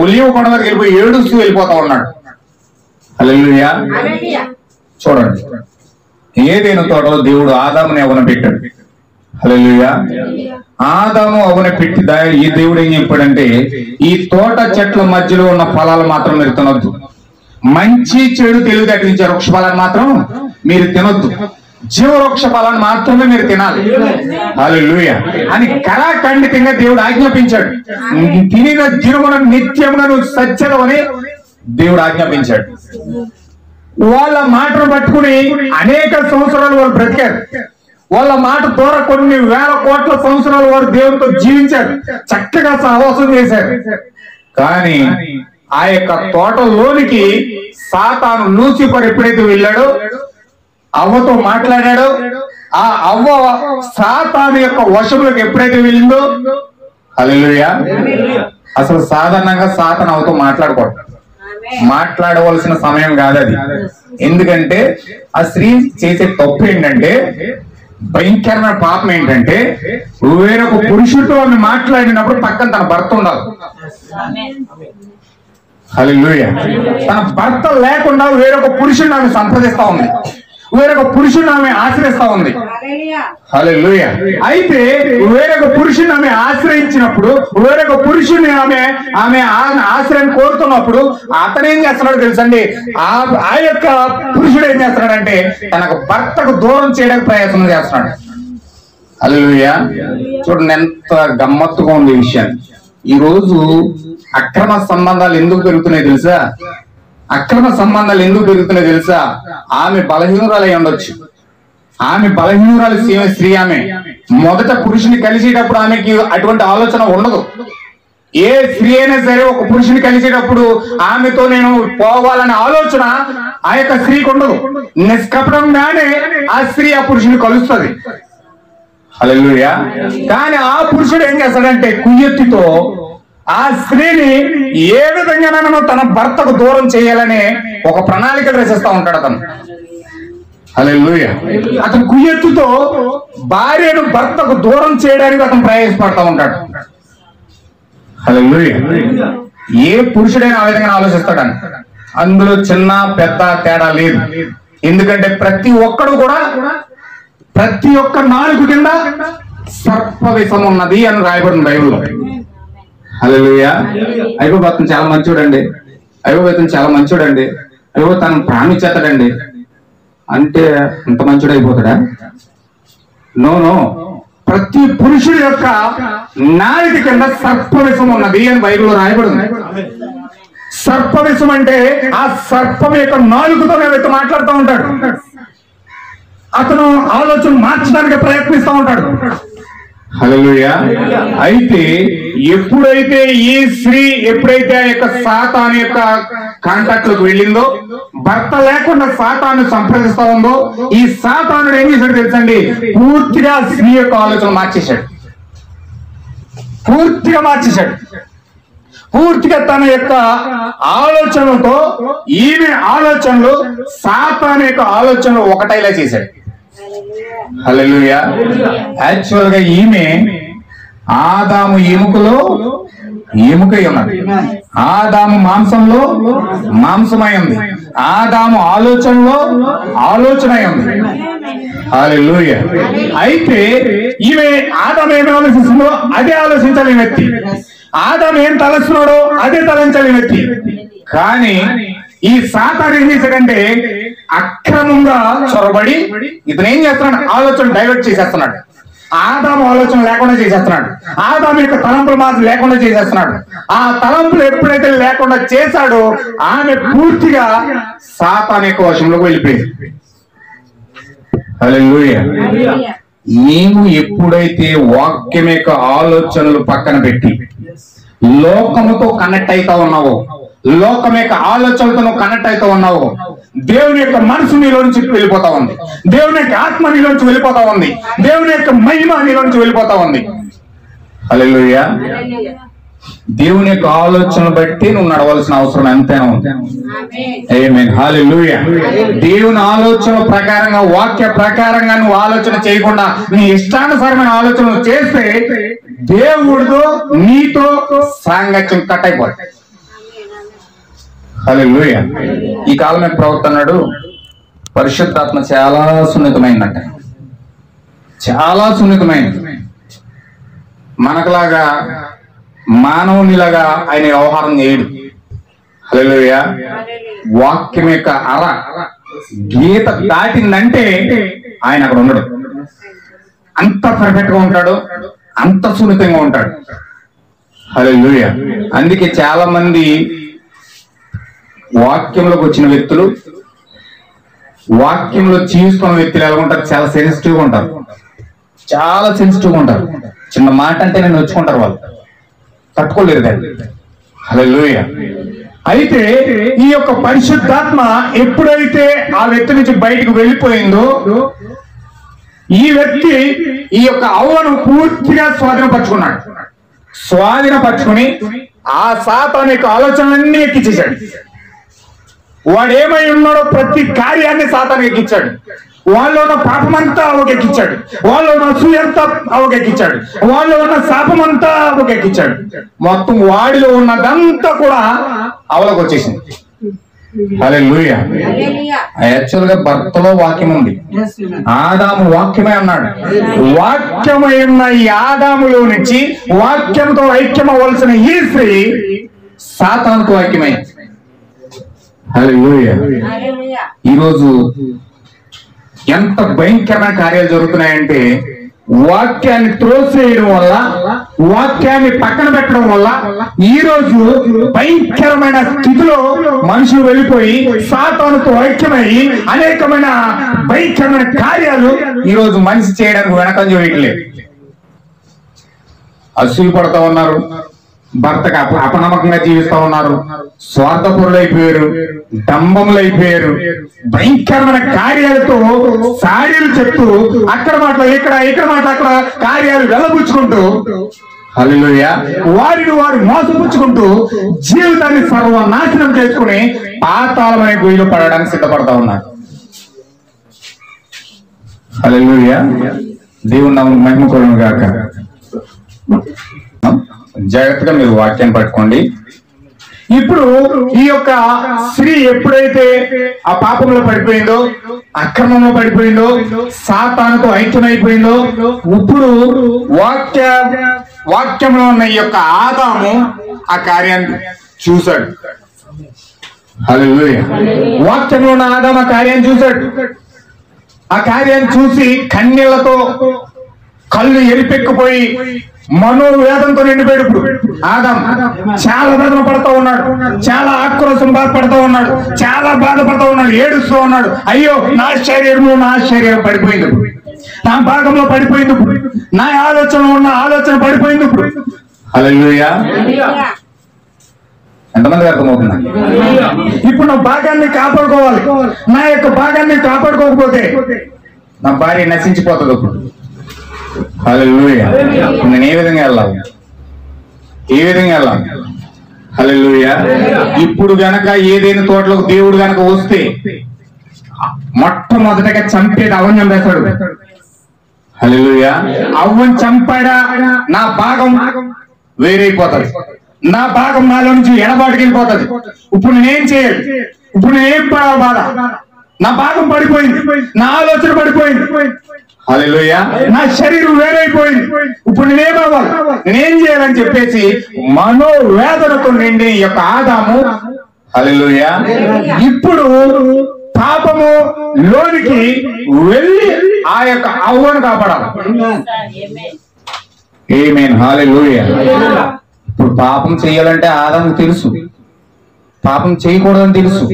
ఒలివ కొండ వరకు వెళ్ళిపోయి ఏడుస్తూ వెళ్ళిపోతా ఉన్నాడు. హల్లెలూయా. చూడండి, ఏదైనా తోటలో దేవుడు ఆదాముని అవ్వన పెట్టాడు. హల్లెలూయా. ఆదాము అవ్వన పెట్టి ఈ దేవుడు ఏం చెప్పాడంటే, ఈ తోట చెట్ల మధ్యలో ఉన్న ఫలాలు మాత్రం మీరు తినొద్దు, మంచి చెడు తెలివితేటలించే వృక్ష ఫలాన్ని మాత్రం మీరు తినొద్దు, జీవవృక్ష ఫలాన్ని మాత్రమే మీరు తినాలి. హల్లెలూయా అని కళాఖండితంగా దేవుడు ఆజ్ఞాపించాడు. తినిన దినమున నిత్యముగా నువ్వు సత్యమని దేవుడు ఆజ్ఞాపించాడు. వాళ్ళ మాటను పట్టుకుని అనేక సంవత్సరాలు వాళ్ళు బ్రతికారు. వాళ్ళ మాట ద్వారా కొన్ని వేల కోట్ల సంవత్సరాలు వారు దేవునితో జీవించారు, చక్కగా సహవాసం చేశారు. కానీ ఆ యొక్క తోటలోనికి సాతాను లూసిఫర్ ఎప్పుడైతే వెళ్ళాడో, అవ్వతో మాట్లాడాడో, ఆ అవ్వ సాతాను యొక్క వశంలోకి ఎప్పుడైతే వెళ్ళిందో, హల్లెలూయా. అసలు సాధారణంగా సాతాను అవ్వతో మాట్లాడవలసిన సమయం కాదు అది. ఎందుకంటే ఆ స్త్రీ చేసే తప్పు ఏంటంటే, భయంకరమైన పాపం ఏంటంటే, వేరొక పురుషుడితో ఆమె మాట్లాడినప్పుడు పక్కన తన భర్త ఉండాలి. హల్లెలూయా. తన భర్త లేకుండా వేరొక పురుషుడిని ఆమె సంప్రదిస్తా ఉంది. వేరొక పురుషుని ఆమె ఆశ్రయిస్తా ఉంది. హల్లెలూయా. అయితే వేరొక పురుషుని ఆమె ఆశ్రయించినప్పుడు, వేరొక పురుషుని ఆమె ఆశ్రయం కోరుతున్నప్పుడు అతను ఏం చేస్తున్నాడు తెలుసండి? ఆ యొక్క పురుషుడు ఏం చేస్తున్నాడంటే తనకు భర్తకు దూరం చేయడానికి ప్రయత్నం చేస్తున్నాడు. హల్లెలూయా. చూడండి ఎంత గమ్మత్తుగా ఉంది ఈ విషయాన్ని. ఈ రోజు అక్రమ సంబంధాలు ఎందుకు పెరుగుతున్నాయి తెలుసా? అక్రమ సంబంధాలు ఎందుకు పెరుగుతున్నాయి తెలుసా? ఆమె బలహీనురాలై ఉండొచ్చు. ఆమె బలహీనురాలు స్త్రీ. ఆమె మొదట పురుషుని కలిసేటప్పుడు ఆమెకి అటువంటి ఆలోచన ఉండదు. ఏ స్త్రీ అయినా సరే ఒక పురుషుని కలిసేటప్పుడు ఆమెతో నేను పోవాలనే ఆలోచన ఆ యొక్క స్త్రీకి ఉండదు. నిష్కపటంగానే ఆ స్త్రీ ఆ పురుషుని కలుస్తుంది. హల్లెలూయా. కానీ ఆ పురుషుడు ఏం చేస్తాడంటే కుయ్యెత్తితో ఆ స్త్రీని ఏ విధంగానైనా తన భర్తకు దూరం చేయాలని ఒక ప్రణాళిక రచిస్తా ఉంటాడు అతను. హల్లెలూయా. అతను కుయ్యెత్తుతో భార్యను భర్తకు దూరం చేయడానికి అతను ప్రయాసపడతా ఉంటాడు. హల్లెలూయా. ఏ పురుషుడైనా ఆ విధంగా ఆలోచిస్తాడని అందులో చిన్న పెద్ద తేడా లేదు. ఎందుకంటే ప్రతి ఒక్కడు కూడా ప్రతి ఒక్క నాలుగు కింద సర్ప విషం ఉన్నది అని రాయబడింది బైబిల్లో. హల్లెలూయా. అయ్యో అతను చాలా మంచోడండి, అయ్యో ఇతను చాలా మంచోడండి, అయ్యో తను ప్రాణించేస్తాడండి అంటే అంత మంచోడు అయిపోతాడా? నో. ప్రతి పురుషుడి యొక్క నాలుక కింద సర్ప విషం ఉన్నది అని బైబిల్లో రాయబడింది. సర్ప విషం అంటే ఆ సర్పం యొక్క నాలుగుతో వ్యక్తి మాట్లాడుతూ ఉంటాడు. అతను ఆలోచన మార్చడానికి ప్రయత్నిస్తూ ఉంటాడు. హల్లెలూయా. అయితే ఎప్పుడైతే ఈ స్త్రీ ఎప్పుడైతే ఆ యొక్క సాతాను యొక్క కాంటాక్ట్ లోకి వెళ్ళిందో, భర్త లేకుండా సాతాను సంప్రదిస్తా ఉందో, ఈ సాతానుడు ఏం చేశాడు తెలుసండి? పూర్తిగా స్త్రీ యొక్క ఆలోచన మార్చేశాడు. పూర్తిగా తన యొక్క ఆలోచనలతో ఈమె ఆలోచనలు సాతాను యొక్క ఆలోచనలు ఒకటైలా చేశాడు. హల్లెలూయా. యాక్చువల్ గా ఈమె ఆదాము ఎముకలో ఎముకై ఉన్నది, ఆదాము మాంసంలో మాంసమై ఉంది, ఆదాము ఆలోచనలో ఆలోచన ఉంది. హల్లెలూయా. అయితే ఈమె ఆదాము ఏమి ఆలోచిస్తుందో అదే ఆలోచించాలి వ్యక్తి, ఆదాము ఏం తలస్తున్నాడో అదే తలంచాలి వ్యక్తి. కానీ ఈ సాతాను ఏం చేశాడంటే అక్రమంగా చొరబడి ఇతను ఏం చేస్తున్నాడు? ఆలోచన డైవర్ట్ చేసేస్తున్నాడు. ఆదాము ఆలోచన లేకుండా చేసేస్తున్నాడు. ఆదాము యొక్క తలంపులు మాత్రం లేకుండా చేసేస్తున్నాడు. ఆ తలంపులు ఎప్పుడైతే లేకుండా చేశాడో ఆమె పూర్తిగా సాతాను యొక్క వశంలోకి వెళ్ళిపోయింది. హల్లెలూయా. నీవు ఎప్పుడైతే వాక్యం యొక్క ఆలోచనలు పక్కన పెట్టి లోకముతో కనెక్ట్ అవుతా ఉన్నావో, లోకం యొక్క ఆలోచనలతో నువ్వు కనెక్ట్ అవుతూ ఉన్నావు, దేవుని యొక్క మనసు నీలో నుంచి వెళ్ళిపోతా ఉంది, దేవుని యొక్క ఆత్మ నీలో నుంచి వెళ్ళిపోతా ఉంది, దేవుని యొక్క మహిమ నీలో నుంచి వెళ్ళిపోతా ఉంది. హల్లెలూయా. దేవుని యొక్క ఆలోచనలు బట్టి నువ్వు నడవలసిన అవసరం ఎంతైనా ఉంది. ఆమేన్. హల్లెలూయా. దేవుని ఆలోచన ప్రకారంగా, వాక్య ప్రకారంగా నువ్వు ఆలోచన చేయకుండా నీ ఇష్టానుసారమైన ఆలోచనలు చేస్తే దేవుడితో నీతో సాంగత్యం కట్ అయిపోతుంది. హల్లెలూయా. ఈ కాలమే ప్రవర్తన్నాడు పరిశుద్ధాత్మ చాలా సున్నితమైందంట, చాలా సున్నితమైంది. మనకులాగా మానవునిలాగా ఆయన వ్యవహారం చేయడు. హల్లెలూయా. వాక్యం యొక్క అర గీత దాటిందంటే ఆయన అక్కడ ఉండడు. అంత పర్ఫెక్ట్ గా ఉంటాడు, అంత సున్నితంగా ఉంటాడు. హల్లెలూయా. అందుకే చాలా మంది వాక్యంలోకి వచ్చిన వ్యక్తులు, వాక్యంలో జీవిస్తున్న వ్యక్తులు ఎలా ఉంటారు? చాలా సెన్సిటివ్ గా ఉంటారు, చాలా సెన్సిటివ్ గా ఉంటారు. చిన్న మాట అంటే నేను వచ్చుకుంటారు, వాళ్ళు తట్టుకోలేరు దాన్ని. హల్లెలూయా. అయితే ఈ యొక్క పరిశుద్ధాత్మ ఎప్పుడైతే ఆ వ్యక్తి నుంచి బయటకు వెళ్ళిపోయిందో, ఈ వ్యక్తి ఈ యొక్క అవ్వను పూర్తిగా స్వాధీనపరచుకున్నాడు. స్వాధీనపరచుకుని ఆ సాతాను యొక్క ఆలోచనలన్నీ ఎక్కించేశాడు. వాడు ఏమై ఉన్నాడో ప్రతి కార్యాన్ని సాతాను ఎక్కించాడు. వాళ్ళు ఉన్న పాపమంతా అవకెక్కించాడు, వాళ్ళు ఉన్న అసూయంతా అవకెక్కించాడు, వాళ్ళు ఉన్న శాపమంతా అవకెక్కించాడు. మొత్తం వాడిలో ఉన్నదంతా కూడా అవలకు వచ్చేసింది. హల్లెలూయా. యాక్చువల్ గా భర్తలో వాక్యం ఉంది, ఆదాము వాక్యమే అన్నాడు. వాక్యమైన ఈ ఆదాములో నుంచి వాక్యంతో ఐక్యం అవ్వాల్సిన ఈ స్త్రీ సాతానుతో ఐక్యమైంది. హల్లెలూయా. ఈరోజు ఎంత భయంకరమైన కార్యాలు జరుగుతున్నాయంటే, వాక్యాన్ని త్రోసేయడం వల్ల, వాక్యాన్ని పక్కన పెట్టడం వల్ల ఈ రోజు భయంకరమైన స్థితిలో మనుషులు వెళ్ళిపోయి సాతానుతో ఐక్యమై అనేకమైన భయంకరమైన కార్యాలు ఈ రోజు మనిషి చేయడానికి వెనకం చేయట్లేదు. అసూలు పడతా ఉన్నారు, భర్తకు అపనమ్మకంగా జీవిస్తా ఉన్నారు, స్వార్థపరులు అయిపోయారు, డంబములు అయిపోయారు, భయంకరమైన కార్యాలతో సాడీలు చెప్తూ అక్కడ మాటలు ఇక్కడ మాటలు అక్కడ కార్యాలు వెళ్ళబుచ్చుకుంటూ, హల్లెలూయా, వారిని వారు మోసపుచ్చుకుంటూ జీవితాన్ని సర్వనాశనం చేసుకుని పాతాళమైన గొయ్యిలో పడడానికి సిద్ధపడతా ఉన్నారు. హల్లెలూయా. దేవుని నామమునకు మహిమ కలుగును గాక. జాగ్రత్తగా మీరు వాక్యాన్ని పట్టుకోండి. ఇప్పుడు ఈ యొక్క స్త్రీ ఎప్పుడైతే ఆ పాపంలో పడిపోయిందో, అక్రమంలో పడిపోయిందో, సాతానుతో ఐక్యమైపోయిందో, ఇప్పుడు వాక్యంలో ఉన్న ఈ యొక్క ఆదాము ఆ కార్యాన్ని చూశాడు. హల్లెలూయా. వాక్యంలో ఉన్న ఆదాము ఆ కార్యాన్ని చూశాడు. ఆ కార్యాన్ని చూసి కన్నీళ్లతో కళ్ళు ఎరిపెక్కిపోయి మనోవేదంతో నిండిపోయాడు. ఇప్పుడు ఆదాము చాలా వేదన పడుతూ ఉన్నాడు, చాలా ఆక్రోశం బాధపడుతూ ఉన్నాడు, చాలా బాధపడుతూ ఉన్నాడు, ఏడుస్తూ ఉన్నాడు. అయ్యో నా శరీరం పడిపోయింది, నా భాగంలో పడిపోయింది, నా ఆలోచన ఉన్న ఆలోచన పడిపోయింది. ఇప్పుడు హల్లెలూయా. ఎంతమంది అర్థమవుతుంది? ఇప్పుడు నా భాగాన్ని కాపాడుకోవాలి. నా యొక్క భాగాన్ని కాపాడుకోకపోతే నా భార్య నశించిపోతుంది. ఇప్పుడు హల్లెలూయా. నేను ఏ విధంగా వెళ్ళాలి? హల్లెలూయా. ఇప్పుడు గనక ఏదైనా తోటలోకి దేవుడు గనక వస్తే మొట్టమొదటగా చంపేది అవ్వని చంపేస్తాడు. హల్లెలూయా. అవ్వని చంపాడా నా భాగం వేరైపోతుంది, నా భాగం నాలో నుంచి ఎడబాటుకి వెళ్ళిపోతుంది. ఇప్పుడు నేనేం చేయాలి? ఇప్పుడు నేనేం బాధ? నా భాగం పడిపోయింది, నా ఆలోచన పడిపోయింది. హల్లెలూయా. నా శరీరం వేరైపోయింది. ఇప్పుడు నేనేమవ్వాలి, నేనేం చేయాలని చెప్పేసి మనోవేదనతో నిండి ఈ యొక్క ఆదాము, హల్లెలూయా, ఇప్పుడు పాపము లోనికి వెళ్ళి ఆ యొక్క అవ్వను కాపాడాలి. ఆమేన్. హల్లెలూయా. ఇప్పుడు పాపం చేయాలంటే ఆదాముకు తెలుసు, పాపం చేయకూడదని తెలుసు,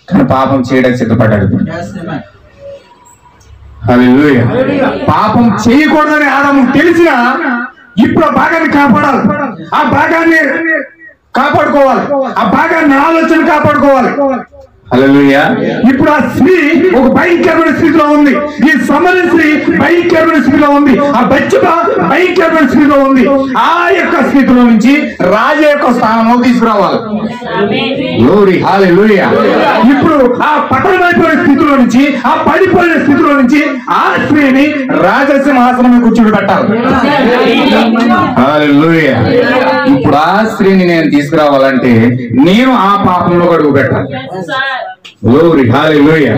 కానీ పాపం చేయడానికి సిద్ధపడ్డాడు. హల్లెలూయా. పాపం చేయకూడదని ఆదాము తెలిసినా ఇప్పుడు ఆ భాగాన్ని కాపాడాలి, ఆ భాగాన్ని కాపాడుకోవాలి, ఆ భాగాన్ని ఆలోచన కాపాడుకోవాలి. హల్లెలూయా. ఇప్పుడు ఆ స్త్రీ ఒక భయంకరమైన స్థితిలో ఉంది, ఈ సమరయ స్త్రీ భయంకరమైన స్థితిలో ఉంది, ఆ బెత్షెబా భయంకరమైన స్థితిలో ఉంది. ఆ యొక్క స్థితిలో నుంచి రాజు యొక్క స్థానంలో తీసుకురావాలి. గ్లోరీ. హల్లెలూయా. ఇప్పుడు ఆ పతనమైపోయిన స్థితిలో నుంచి, ఆ పడిపోయిన స్థితిలో నుంచి ఆ స్త్రీని రాజసింహాసనం కూర్చోబెట్టాలి. హల్లెలూయా. ఇప్పుడు ఆ స్త్రీని నేను తీసుకురావాలంటే నేను ఆ పాపంలో అడుగు పెట్టాలి. గ్లోరీ. హల్లెలూయా.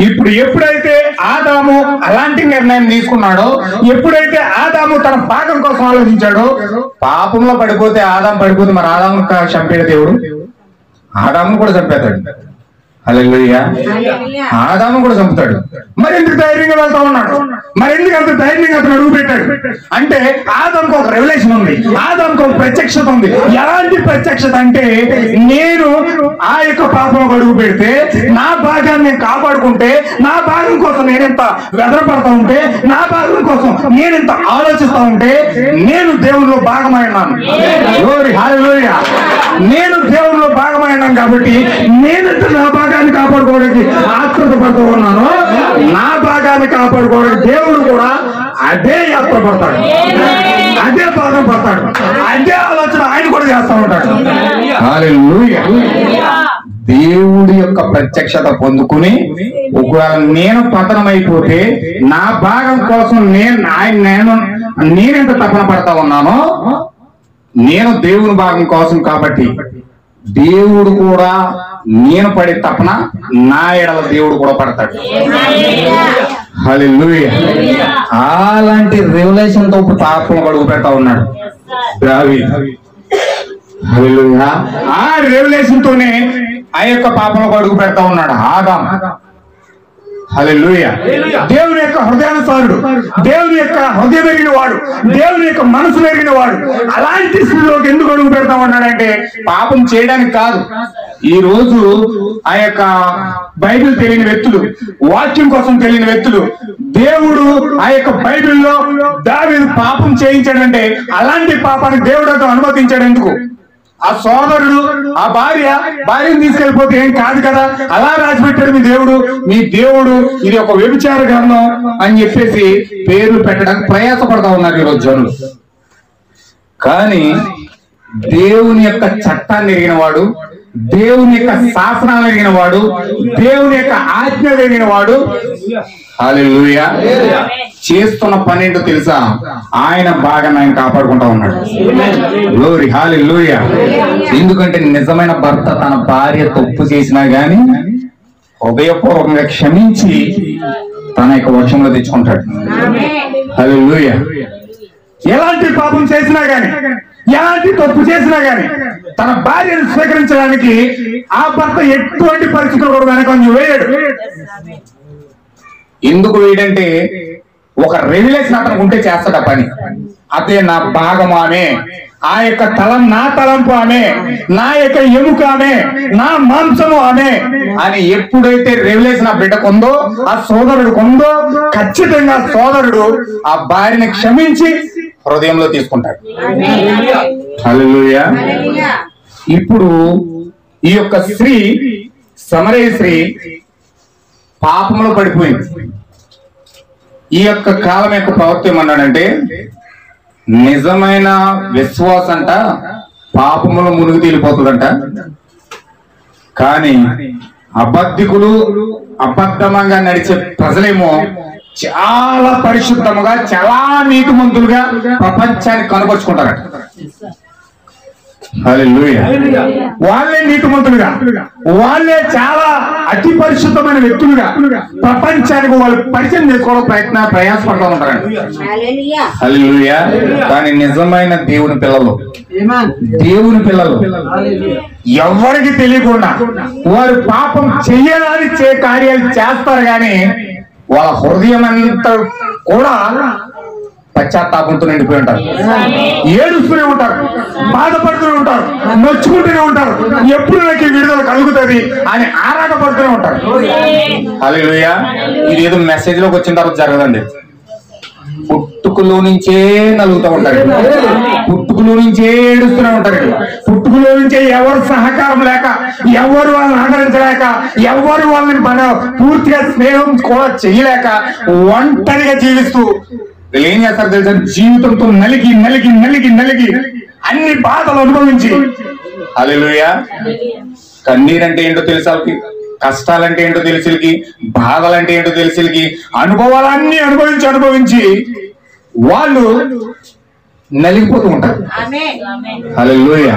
ఇప్పుడు ఎప్పుడైతే ఆదాము అలాంటి నిర్ణయం తీసుకున్నాడో, ఎప్పుడైతే ఆదాము తన భాగం కోసం ఆలోచించాడో, పాపంలో పడిపోతే ఆదాము పడిపోతే మరి ఆదాము చంపేది దేవుడు, ఆదాము కూడా చంపేస్తాడు. హల్లెలూయా. ఆదాము కూడా చంపుతాడు. మరి ఎందుకు ధైర్యంగా వెళ్తా ఉన్నాడు? మరి ఎందుకు అంత ధైర్యంగా అతను అడుగు పెట్టాడు అంటే ఆదాముకు ఒక రెవల్యూషన్ ఉంది, ఆదాముకు ఒక ప్రత్యక్షత ఉంది. ఎలాంటి ప్రత్యక్షత అంటే, నేను ఆ యొక్క పాపంలో అడుగు పెడితే నా భాగాన్ని నేను కాపాడుకుంటే, నా భాగం కోసం నేనెంత వెదరపడతా ఉంటే, నా భాగం కోసం నేనెంత ఆలోచిస్తా ఉంటే నేను దేవునిలో భాగమైనాను. హల్లెలూయా. నేను దేవునిలో భాగమైనాను కాబట్టి నేనెంత నా భాగాన్ని కాపాడుకోవడానికి ఆత్రుత పడుతూ ఉన్నాను, నా భాగాన్ని కాపాడుకోవడానికి దేవుడు కూడా అదే యాత్ర పడతాడు, అదే భాగం పడతాడు, అదే ఆలోచన ఆయన కూడా చేస్తా ఉంటాడు. హల్లెలూయా. దేవుడి యొక్క ప్రత్యక్షత పొందుకుని ఒకవేళ నేను పతనమైపోతే నా భాగం కోసం నేనెంత తపన పడతా ఉన్నానో, నేను దేవుని భాగం కోసం కాబట్టి దేవుడు కూడా నేను పడే తపన నా ఎడల దేవుడు కూడా పడతాడు. హల్లెలూయా. అలాంటి రెవల్యూషన్ తో పాపం అడుగు పెడతా ఉన్నాడు దావీదు. హల్లెలూయా. ఆ రెవల్యూషన్ తోనే ఆ యొక్క పాపంలో అడుగు పెడతా ఉన్నాడు ఆదాం. హల్లెలూయా. దేవుని యొక్క హృదయానుసారుడు, దేవుని యొక్క హృదయం ఎరిగిన వాడు, దేవుని యొక్క మనసు ఎరిగిన వాడు అలాంటి స్థితిలోకి ఎందుకు అడుగు పెడతా ఉన్నాడంటే పాపం చేయడానికి కాదు. ఈ రోజు ఆ యొక్క బైబిల్ తెలియని వ్యక్తులు, వాక్యం కోసం తెలియని వ్యక్తులు, దేవుడు ఆ యొక్క బైబిల్లో దావీదు పాపం చేయించాడంటే అలాంటి పాపాన్ని దేవుడు అనుమతించాడు ఎందుకు? ఆ సోదరుడు ఆ భార్యను తీసుకెళ్లిపోతే ఏం కాదు కదా, అలా రాసిపెట్టాడు మీ దేవుడు ఇది ఒక వ్యభిచార గ్రంథం అని చెప్పేసి పేర్లు పెట్టడానికి ప్రయాసపడతా ఉన్నారు ఈరోజు జనులు. కానీ దేవుని యొక్క చట్టాన్ని ఎరిగిన వాడు, దేవుని యొక్క శాసనాలు ఎరిగిన వాడు, దేవుని యొక్క ఆజ్ఞలు ఎరిగిన వాడు హల్లెలూయా చేస్తున్న పని ఏంటో తెలుసా? ఆయన బాగా ఆయన కాపాడుకుంటా ఉన్నాడు. గ్లోరీ హల్లెలూయా. ఎందుకంటే నిజమైన భర్త తన భార్య తప్పు చేసినా గాని హృదయపూర్వకంగా క్షమించి తన యొక్క వశంలో తెచ్చుకుంటాడు. హల్లెలూయా. ఎలాంటి పాపం చేసినా గాని, ఎలాంటి తప్పు చేసినా గాని తన భార్యను స్వీకరించడానికి ఆ భర్త ఎటువంటి పరిస్థితులు కూడా వెనక వేయడు. ఎందుకు వేయడంటే ఒక రెగ్యులేషన్ అతనికి ఉంటే చేస్తాడు ఆ పని. అదే నా భాగం ఆమె, ఆ యొక్క తలం నా తలంపు ఆమె, నా యొక్క ఎముక ఆమె, నా మాంసము ఆమె అని ఎప్పుడైతే రెగ్యులేషన్ ఆ బిడ్డకుందో, ఆ సోదరుడు కొందో, ఖచ్చితంగా సోదరుడు ఆ భార్యని క్షమించి హృదయంలో తీసుకుంటాడు. హల్లెలూయా. ఇప్పుడు ఈ యొక్క స్త్రీ, సమరయ స్త్రీ పాపంలో పడిపోయింది. ఈ యొక్క కాలం యొక్క ప్రవక్త ఏమన్నాడంటే నిజమైన విశ్వాసంట పాపములో మునిగి తేలిపోతుందంట, కానీ అబద్ధికులు అబద్ధంగా నడిచే ప్రజలేమో చాలా పరిశుద్ధముగా చాలా నీతిమంతులుగా ప్రపంచానికి కనపరుచుకుంటారట. హల్లెలూయా. వాళ్ళే నీతిమంతులుగా, వాళ్ళే చాలా అతి పరిశుద్ధమైన వ్యక్తులుగా ప్రపంచానికి వాళ్ళు పరిచయం చేసుకోవడం ప్రయాసపడుతూ ఉంటారండి. హల్లెలూయా. కానీ నిజమైన దేవుని పిల్లలు ఎవరికి తెలియకుండా వారు పాపం చెయ్యాలని కార్యాలు చేస్తారు, కానీ వాళ్ళ హృదయం అంతా కూడా పశ్చాత్తాపంతో నిండిపోయి ఉంటారు, ఏడుస్తూనే ఉంటారు, బాధపడుతూనే ఉంటారు, నొచ్చుకుంటూనే ఉంటారు. ఎప్పుడు నాకు విడుదల కలుగుతుంది అని ఆరాటపడుతూనే ఉంటారు. హల్లెలూయా. ఇది ఏదో మెసేజ్ లోకి వచ్చిన తర్వాత జరగదండి. పుట్టుకలో నుంచే నలుగుతూ ఉంటారు, పుట్టుకలో నుంచే ఏడుస్తూనే ఉంటారు, పుట్టుకలో నుంచే ఎవరు సహకారం లేక, ఎవరు వాళ్ళని ఆదరించలేక, ఎవరు వాళ్ళని పూర్తిగా స్నేహం కూడా చేయలేక ఒంటరిగా జీవిస్తూ వీళ్ళు ఏం చేస్తారు తెలుసా? జీవితంతో నలిగి నలిగి నలిగి నలిగి అన్ని బాధలు అనుభవించి, హల్లెలూయా, కన్నీరంటే ఏంటో తెలుసా, కష్టాలంటే ఏంటో తెలిసిలకి, బాధలంటే ఏంటో తెలిసిలకి, అనుభవాలన్నీ అనుభవించి అనుభవించి వాళ్ళు నలిగిపోతూ ఉంటారు. హల్లెలూయా.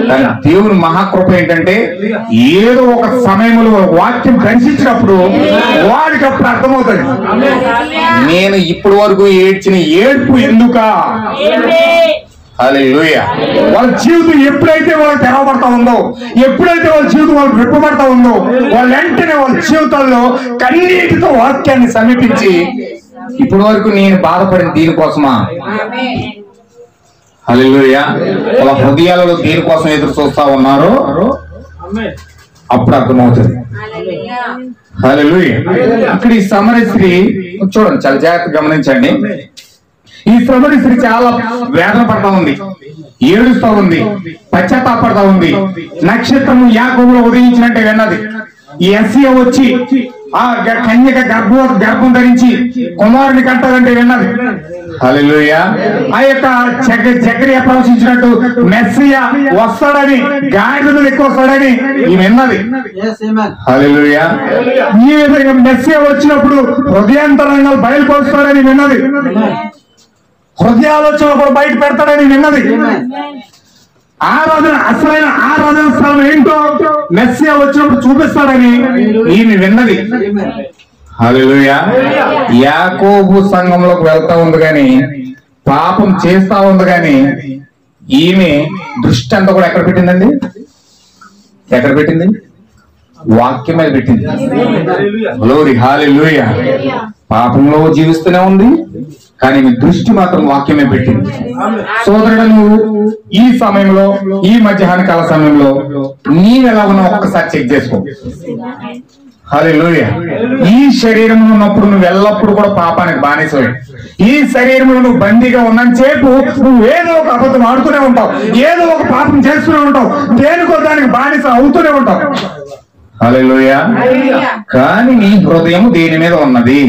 కానీ దేవుని మహాకృప ఏంటంటే ఏదో ఒక సమయంలో వాక్యం దర్శించినప్పుడు వాడికి అప్పుడు అర్థమవుతుంది, నేను ఇప్పటి వరకు ఏడ్చిన ఏడ్పు ఎందుక. హల్లెలూయా. వాళ్ళ జీవితం ఎప్పుడైతే వాళ్ళు తెరవబడతా ఉందో, ఎప్పుడైతే వాళ్ళ జీవితం వాళ్ళు విప్పబడతా ఉందో, వాళ్ళ వెంటనే వాళ్ళ జీవితాల్లో కన్నీటితో వాక్యాన్ని సమీపించి ఇప్పటి వరకు నేను బాధపడిన దీనికోసమా, హల్లెలూయా, వాళ్ళ హృదయాలలో దేనికోసం ఎదురు చూస్తా ఉన్నారో అప్పుడు అర్థమవుతుంది. హల్లెలూయా. ఇక్కడ ఈ సమరయ స్త్రీ చూడండి, చాలా జాగ్రత్తగా గమనించండి. ఈ సమరయ స్త్రీ చాలా వేదన పడతా ఉంది, ఏడుస్తా ఉంది, పశ్చాత్తాపడతా ఉంది. నక్షత్రము యాకోబులో ఉదయించినట్టే విన్నది. ఈ యెస్సయ వచ్చి ఆ కన్యక గర్భం ధరించి కుమారుని కంటారంటే విన్నది. హల్లెలూయా. ఆ యొక్క జకరియా ప్రవచించినట్టు మెస్సియా వస్తాడని, గాడిదలు ఎక్కువ వస్తాడని ఈ విన్నది. హల్లెలూయా. ఈ విధంగా మెస్సియా వచ్చినప్పుడు హృదయాంతరంగాలు బయలుపరుస్తాడని విన్నది, హృదయాలోచన కూడా బయట పెడతాడని విన్నది. ఆరాధన, అసలైన ఆరాధన స్థలం ఏంటో మెస్సియా వచ్చినప్పుడు చూపిస్తాడని ఈమె విన్నది. హల్లెలూయా. యాకోబు సంఘంలోకి వెళ్తా ఉంది కానీ, పాపం చేస్తా ఉంది కానీ, ఈమె దృష్టి అంతా కూడా ఎక్కడ పెట్టిందండి? ఎక్కడ పెట్టింది? వాక్యం మీద పెట్టింది. గ్లోరీ, హల్లెలూయా. పాపంలో జీవిస్తూనే ఉంది కానీ మీ దృష్టి మాత్రం వాక్యమే పెట్టింది. సోదరుడు, నువ్వు ఈ సమయంలో, ఈ మధ్యాహ్న కాల సమయంలో నీవెలా ఉన్నావు ఒక్కసారి చెక్ చేసుకో. హల్లెలూయా. ఈ శరీరంలో ఉన్నప్పుడు నువ్వు ఎల్లప్పుడు కూడా పాపానికి బానిసవే. ఈ శరీరంలో నువ్వు బందీగా ఉన్నంతసేపు నువ్వు ఏదో ఒక అబద్ధం ఆడుతూనే ఉంటావు, ఏదో ఒక పాపం చేస్తూనే ఉంటావు, దేనికో దానికి బానిస అవుతూనే ఉంటావు. హల్లెలూయా. కానీ నీ హృదయం దేని మీద ఉన్నది?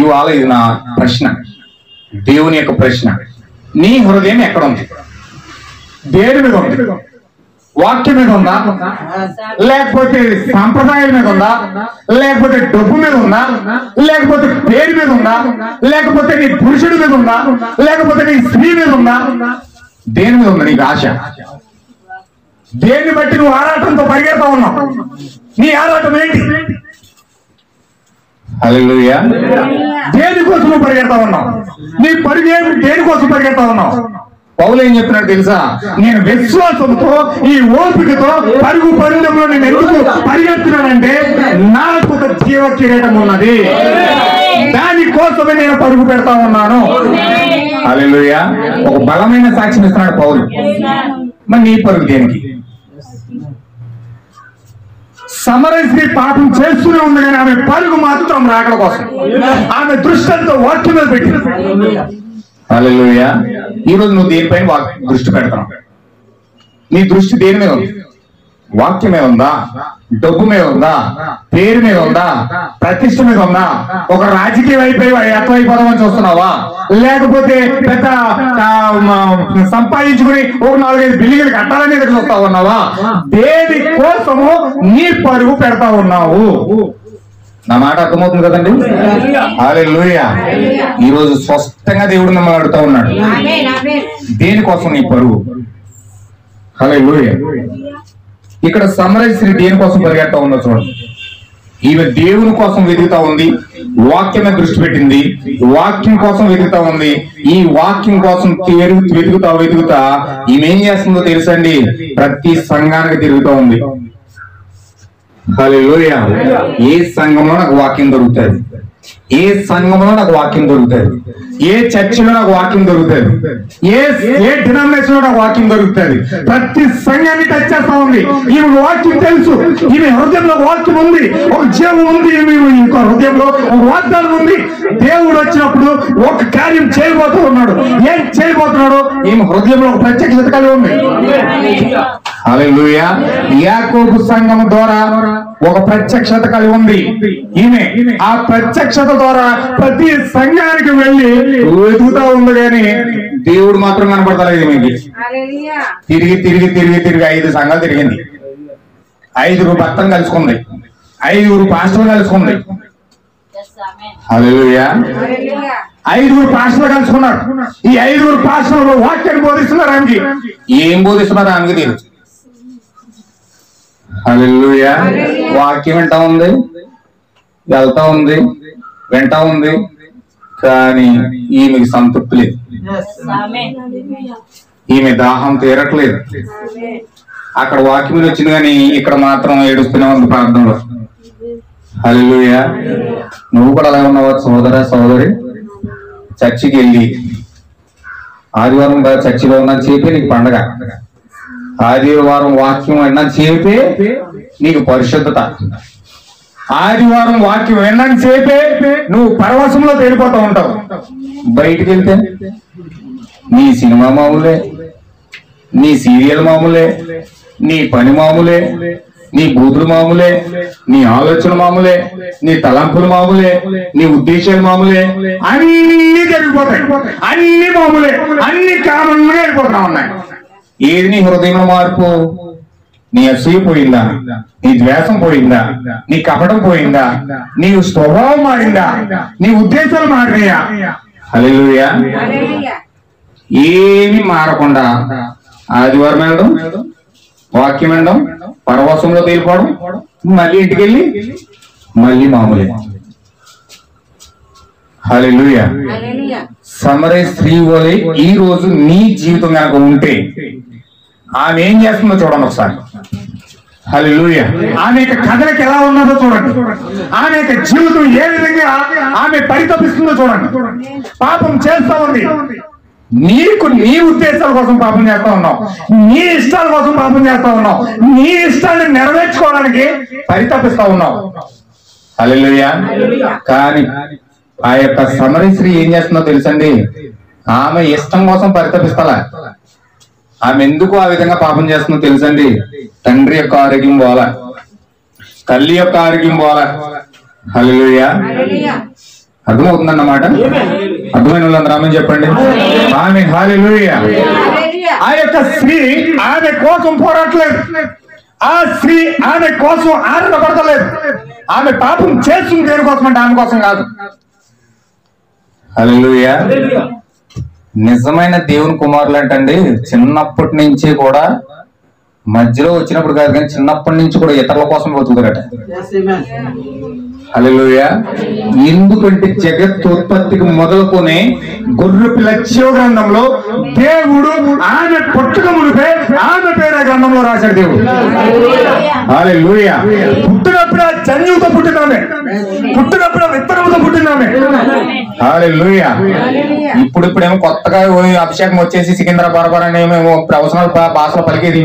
ఇవాళ ఇది నా ప్రశ్న, దేవుని యొక్క ప్రశ్న. నీ హృదయం ఎక్కడ ఉంది? దేని మీద ఉంది? వాక్యం మీద ఉందా? లేకపోతే సంప్రదాయాల మీద ఉందా? లేకపోతే డబ్బు మీద ఉందా? లేకపోతే పేరు మీద ఉందా? లేకపోతే నీ పురుషుడి మీద ఉందా? లేకపోతే నీ స్త్రీ మీద ఉందా? దేని మీద ఉంది నీకు ఆశ? దేన్ని బట్టి నువ్వు ఆరాటంతో పరిగెడతా ఉన్నావు? నీ ఆరాటం ఏంటి? హల్లెలూయా. దేనికోసం నువ్వు పరిగెడతా ఉన్నావు? నీ పరుగు దేనికోసం పరిగెడతా ఉన్నావు? పౌలు ఏం చెప్తున్నాడు తెలుసా? నేను విశ్వాసంతో, ఈ ఓపికతో పరుగు పందెంలో నేను ఎందుకు పరిగెడుతున్నానంటే నాకు ఒక జీవ కిరీటం ఉన్నది, దానికోసమే నేను పరుగు పెడతా ఉన్నాను. హల్లెలూయా. ఒక బలమైన సాక్ష్యం ఇస్తున్నాడు పౌలు. మరి నీ పరుగు దేనికి? సమరస్త్రీ పాపం చేస్తూనే ఉంది కానీ ఆమె పరుగు మాత్రం రాకడ కోసం. ఆమె దృష్టితో వాక్యం మీద పెట్టింది. హల్లెలూయా. ఈ రోజు నువ్వు దేనిపైన దృష్టి పెడతావు? నీ దృష్టి దేని మీద ఉంది? వాక్యం మీద ఉందా? డబ్బు మీద ఉందా? పేరు మీద ఉందా? ప్రతిష్ట మీద ఉందా? ఒక రాజకీయ ఎట్లయిపోదామని చూస్తున్నావా? లేకపోతే పెద్ద సంపాదించుకుని ఒక 4-5 బిల్డింగ్లు కట్టాలని ఎదురు చూస్తా ఉన్నావా? దేని కోసము నీ పరుగు పెడతా ఉన్నావు? నా మాట అర్థమవుతుంది కదండి? హల్లెలూయా. ఈ రోజు స్పష్టంగా దేవుడు మిమ్మల్ని అడుగుతా ఉన్నాడు, దేనికోసం నీ పరుగు? హల్లెలూయా. ఇక్కడ సమరస్త్రీ దేనికోసం పరిగెడతా ఉందో చూడండి. ఈమె దేవుని కోసం వెతుకుతా ఉంది, వాక్యం మీద దృష్టి పెట్టింది, వాక్యం కోసం వెతుకుతా ఉంది. ఈ వాక్యం కోసం వెతుకుతా ఈమె ఏం చేస్తుందో తెలుసండి? ప్రతి సంఘానికి తిరుగుతూ ఉంది. హల్లెలూయా. ఏ సంఘంలో నాకు వాక్యం దొరుకుతుంది? ఏ సంఘంలో నాకు వాక్యం దొరుకుతుంది? ఏ చర్చిలో నాకు వాక్యం దొరుకుతుంది? ఏ డినామినేషన్ లో నాకు వాక్యం దొరుకుతుంది? ప్రతి సంఘాన్ని టచ్ చేస్తా ఉంది. ఈమె వాక్యం తెలుసు, ఈమె హృదయంలో వాక్యం ఉంది, ఒక జీవం ఉంది, ఇంకో హృదయంలో ఒక వాగ్దానం ఉంది. దేవుడు వచ్చినప్పుడు ఒక కార్యం చేయబోతూ ఉన్నాడు. ఏం చేయబోతున్నాడు? ఈమె హృదయంలో ఒక ప్రత్యక్షత కలిగి ఉంది. హల్లెలూయా. యాకోబు సంఘం ద్వారా ఒక ప్రత్యక్షత కలిగి ఉంది ఈమె. ఆ ప్రత్యక్షత ద్వారా ప్రతి సంఘానికి వెళ్ళి వెతుకుతా ఉంది కానీ దేవుడు మాత్రం కనపడతలేదు ఈమెకి. తిరిగి తిరిగి తిరిగి తిరిగి 5 సంఘాలు తిరిగింది. 5 భక్తం కలుసుకుంది, 5 పాస్టర్లు కలుసుకుంది. హల్లెలూయా. 5 పాస్టర్లు కలుసుకున్నారు. ఈ 5 పాస్టర్లు వాక్యాన్ని బోధిస్తున్నారు. ఆమెకి ఏం బోధిస్తున్నారు ఆమెకి తెలుసు. హల్లెలూయా. వాక్యం వింటా ఉంది, వెళ్తా ఉంది, వింటా ఉంది, కానీ ఈమెకి సంతృప్తి లేదు. ఈమె దాహం తీరట్లేదు. అక్కడ వాక్యం వచ్చింది కానీ ఇక్కడ మాత్రం ఏడుస్తూనే ఉంది ప్రార్థనలో. హల్లెలూయా. నువ్వు కూడా అలా ఉన్నావా సోదర సోదరి? చర్చికి వెళ్ళి ఆదివారం చర్చిలో ఉన్నది చెప్పి నీకు పండగ, ఆదివారం వాక్యం విన్నాను చేపే నీకు పరిశుద్ధత, ఆదివారం వాక్యం విన్నాను చేపే నువ్వు పరవశంలో తేలిపోతూ ఉంటావు. బయటికి వెళ్తే నీ సినిమా మామూలే, నీ సీరియల్ మామూలే, నీ పని మామూలే, నీ బూతులు మామూలే, నీ ఆలోచన మామూలే, నీ తలంపులు మామూలే, నీ ఉద్దేశాలు మామూలే, అన్ని జరిగిపోతాయి. అన్ని మామూలే, అన్ని కామన్గా వెళ్ళిపోతా ఉన్నాయి. ఏది నీ హృదయంలో మార్పు? నీ అసూయ పోయిందా? నీ ద్వేషం పోయిందా? నీ కపటం పోయిందా? నీ స్వభావం మారిందా? నీ ఉద్దేశాలు మారినాయా? హల్లెలూయా. ఏమి మారకుండా ఆదివారం వెళ్ళడం, వాక్యం వినడం, పరవశంలో తేలిపోవడం, మళ్ళీ ఇంటికి వెళ్ళి మళ్ళీ మామూలే. హల్లెలూయా. సమరయ స్త్రీ వలె ఈ రోజు నీ జీవితం కనుక ఉంటే ఆమె ఏం చేస్తుందో చూడండి ఒకసారి. హల్లెలూయా. ఆమె యొక్క కథలకి ఎలా ఉన్నదో చూడండి. ఆమె యొక్క జీవితం ఏ విధంగా ఆమె పరితపిస్తుందో చూడండి. పాపం చేస్తా ఉంది. నీకు నీ ఉద్దేశాల కోసం పాపం చేస్తా ఉన్నావు, నీ ఇష్టాల కోసం పాపం చేస్తా ఉన్నావు, నీ ఇష్టాన్ని నెరవేర్చుకోవడానికి పరితపిస్తా ఉన్నావు. హల్లెలూయా. కానీ ఆ యొక్క సమరయ స్త్రీ ఏం చేస్తుందో తెలుసండి? ఆమె ఇష్టం కోసం పరితపిస్తలే. ఆమె ఎందుకు ఆ విధంగా పాపం చేస్తుందో తెలుసండి? తండ్రి యొక్క ఆరోగ్యం పోలా, తల్లి యొక్క ఆరోగ్యం పోలా. హల్లెలూయా. అర్థమవుతుందన్నమాట. అర్థమైన వాళ్ళందరూ ఆమె చెప్పండి. ఆమె హల్లెలూయా. ఆ యొక్క స్త్రీ ఆమె కోసం పోరాటలేదు. ఆ స్త్రీ ఆమె కోసం ఆనందపడతలేదు. ఆమె పాపం చేస్తుంది దేనికోసం అంటే ఆమె కోసం కాదు. హల్లెలూయా. నిజమైన దేవుని కుమారులు అంటండి చిన్నప్పటి నుంచి కూడా, మధ్యలో వచ్చినప్పుడు కాదు కానీ చిన్నప్పటి నుంచి కూడా ఇతరుల కోసం బతుకుతారట. హల్లెలూయా. ఎందుకంటే జగత్తోత్పత్తికి మొదలుకొని గొర్రె పిల్ల జీవ గ్రంథంలో దేవుడు ఆమె పుట్టుక మునిపే ఆమె పేరు గ్రంథంలో రాశాడు దేవుడు. హల్లెలూయా. పుట్టినప్పుడు ఆ జన్యువుతో పుట్టినామే, పుట్టినప్పుడు విత్తనంతో పుట్టినామే. హల్లెలూయా. ఇప్పుడేమో కొత్తగా అభిషేకం వచ్చేసి సికింద్రాబాద్ అనేమో ప్రవచనాలు భాషలో పలికేది.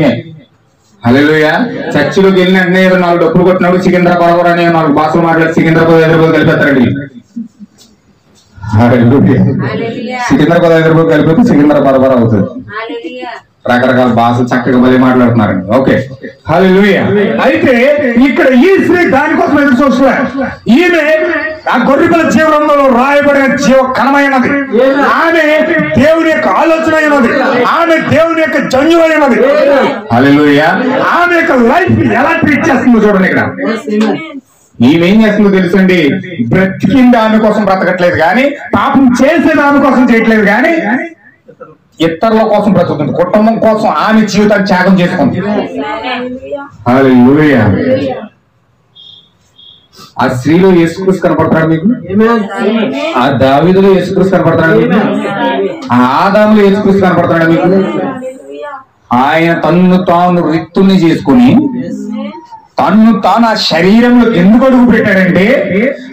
హల్లెలూయా. చర్చిలోకి వెళ్ళిన వెంటనే 4 డబ్బులు కొట్టినప్పుడు సికింద్రాబాద్ అనే 4 భాషలు మాట్లాడి సికింద్రాబాద్ హైదరాబాద్ కలిపేస్తారండి. సికింద్రాబాద్ హైదరాబాద్ కలిపి సికింద్రాబాద్ అవుతుంది. రకరకాల భాషలు చక్కగా మళ్ళీ మాట్లాడుతున్నారండి. ఓకే. హల్లెలూయా. అయితే ఇక్కడ ఈ స్త్రీ దానికోసం ఎదురు చూస్తున్నా. ఈమె ఆ గొర్రెపిల్ల జీవనంలో రాయబడిన జీవ కణమైనది. ఆమె దేవుని యొక్క ఆలోచన అయినది. ఆమె దేవుని యొక్క జన్యు అయినది. హల్లెలూయా. ఆమె యొక్క లైఫ్ ఎలా ట్రీట్ చేస్తుందో చూడండి. ఇక్కడ ఈమెం చేస్తుందో తెలుసండి? బ్రతికింది ఆమె కోసం బ్రతకట్లేదు కానీ, పాపం చేసేది ఆమె కోసం చేయట్లేదు కానీ ఇతరుల కోసం బ్రతుకుతుంది. కుటుంబం కోసం ఆమె జీవితాన్ని త్యాగం చేసుకుంది. హల్లెలూయా. ఆ స్త్రీలో యేసుక్రీస్తు కనపడతాడు మీకు? ఆ దావీదులో యేసుక్రీస్తు కనపడతాడు మీకు? ఆ ఆదాములో యేసుక్రీస్తు కనపడతాడు మీకు? ఆయన తన్ను తాను రిక్తుల్ని చేసుకుని తన్ను తాను ఆ శరీరంలోకి ఎందుకు అడుగు పెట్టాడంటే,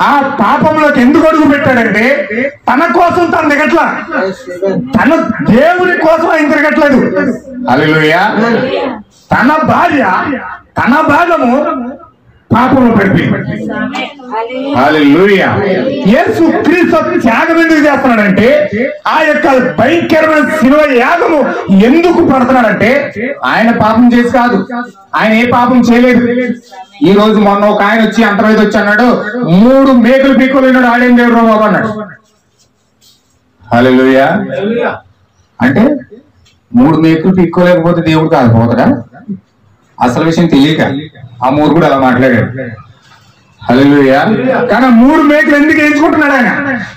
ఆ పాపంలోకి ఎందుకు అడుగు పెట్టాడంటే తన కోసం తను దిగట్లా, తన దేవుని కోసం ఆయన తిరగట్లేదు. హల్లెలూయా. తన భార్య తన భాగము పాపంలో పడిపోయింది. హల్లెలూయా. యేసు క్రీస్తు త్యాగం ఎందుకు చేస్తున్నాడంటే, ఆ యొక్క భయంకరమైన శిలువ యాగము ఎందుకు పడుతున్నాడంటే ఆయన పాపం చేసి కాదు. ఆయన ఏ పాపం చేయలేదు. ఈ రోజు మొన్న ఒక ఆయన వచ్చి అంతర్వేది వచ్చి అన్నాడు, 3 మేకలు పీక్కోలేనాడు ఆడేం దేవుడు బాబు అన్నాడు. హల్లెలూయా. అంటే 3 మేకలు పీక్కోలేకపోతే దేవుడు కాకపోతాడా? అసలు విషయం తెలియక ఆ మూర్ఖుడు అలా మాట్లాడాడు. హల్లెలూయా. కానీ 3 మేకలు ఎందుకు ఎంచుకుంటున్నాడు ఆయన?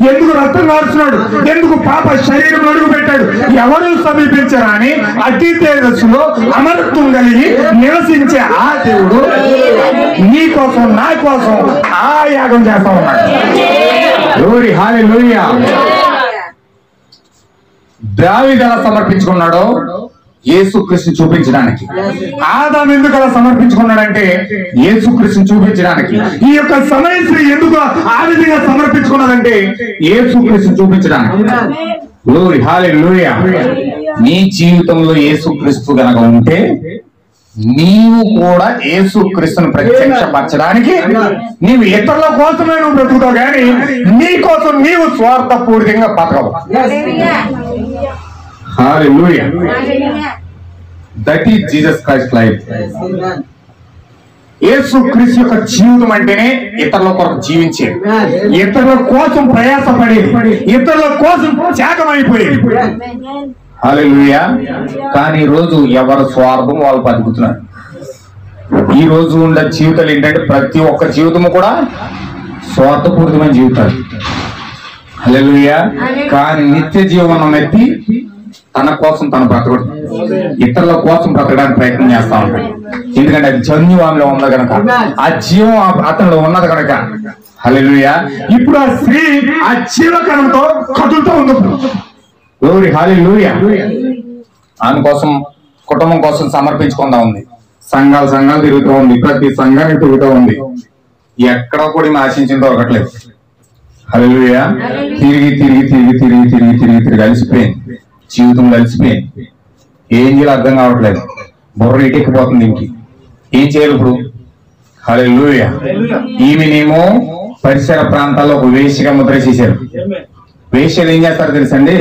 ఎందుకు రక్తం కారుస్తున్నాడు? ఎందుకు పాప శరీరం అడుగు పెట్టాడు? ఎవరు సమీపించారా అని అతి తేజస్సులో అమరత్వం కలిగి నివసించే ఆ దేవుడు నీ కోసం నా కోసం ఆ యాగం చేస్తా ఉన్నాడు. గ్లోరీ. హల్లెలూయా. దావీదు ఎలా సమర్పించుకున్నాడో యేసుక్రీస్తుని చూపించడానికి, ఆదాము ఎందుకు అలా సమర్పించుకున్నాడంటే యేసుక్రీస్తుని చూపించడానికి, ఈ యొక్క సమరయ స్త్రీ ఎందుకు ఆ విధంగా సమర్పించుకున్నదంటే యేసుక్రీస్తుని చూపించడానికి. గ్లోరీ. హల్లెలూయా. నీ జీవితంలో యేసుక్రీస్తు గనక ఉంటే నీవు కూడా యేసుక్రీస్తుని ప్రత్యక్షపరచడానికి నీవు ఇతరుల కోసమే నువ్వు బ్రతుకుతావు కానీ నీ కోసం నీవు స్వార్థపూరితంగా బతకవు. Hallelujah. That is Jesus Christ life. యేసుక్రీస్తు యొక్క జీవితం అంటేనే ఇతరుల కొరకు జీవించేది, ఇతరుల కోసం ప్రయాసపడేది, ఇతరుల కోసం త్యాగం అయిపోయేది. హల్లెలూయా. కానీ ఈ రోజు ఎవరి స్వార్థం వాళ్ళు బతుకుతున్నారు. ఈ రోజు ఉండే జీవితాలు ఏంటంటే ప్రతి ఒక్క జీవితము కూడా స్వార్థపూరితమైన జీవితాలు. హల్లెలూయా. కానీ నిత్య జీవనం ఎత్తి తన కోసం తను బ్రతకడు, ఇతరుల కోసం బ్రతకడానికి ప్రయత్నం చేస్తా ఉంటాడు. ఎందుకంటే అది జన్యువామిలో ఉంది కనుక, ఆ జీవం అతనిలో ఉన్నది కనుక. హల్లెలూయా. ఇప్పుడు ఆ స్త్రీ ఆ జీవకణంతో కదులుతూ ఉంది. గ్లోరీ, హల్లెలూయా. ఆమె కోసం, కుటుంబం కోసం సమర్పించుకుంటా ఉంది. సంఘాలు తిరుగుతూ ఉంది, ప్రతి సంఘానికి తిరుగుతూ ఉంది. ఎక్కడ కూడా ఈమె ఆశించింది దొరకట్లేదు. హల్లెలూయా. తిరిగి అలసిపోయింది, జీవితం అలసిపోయింది. ఏం చేయాలో అర్థం కావట్లేదు, బుర్ర ఇటెక్కిపోతుంది. ఏం చేయాలి ఇప్పుడు? హల్లెలూయా. ఈమెనేమో పరిసర ప్రాంతాల్లో ఒక వేశ్యగా ముద్ర చేశారు. వేశ్యలు ఏం చేస్తారు తెలుసండి?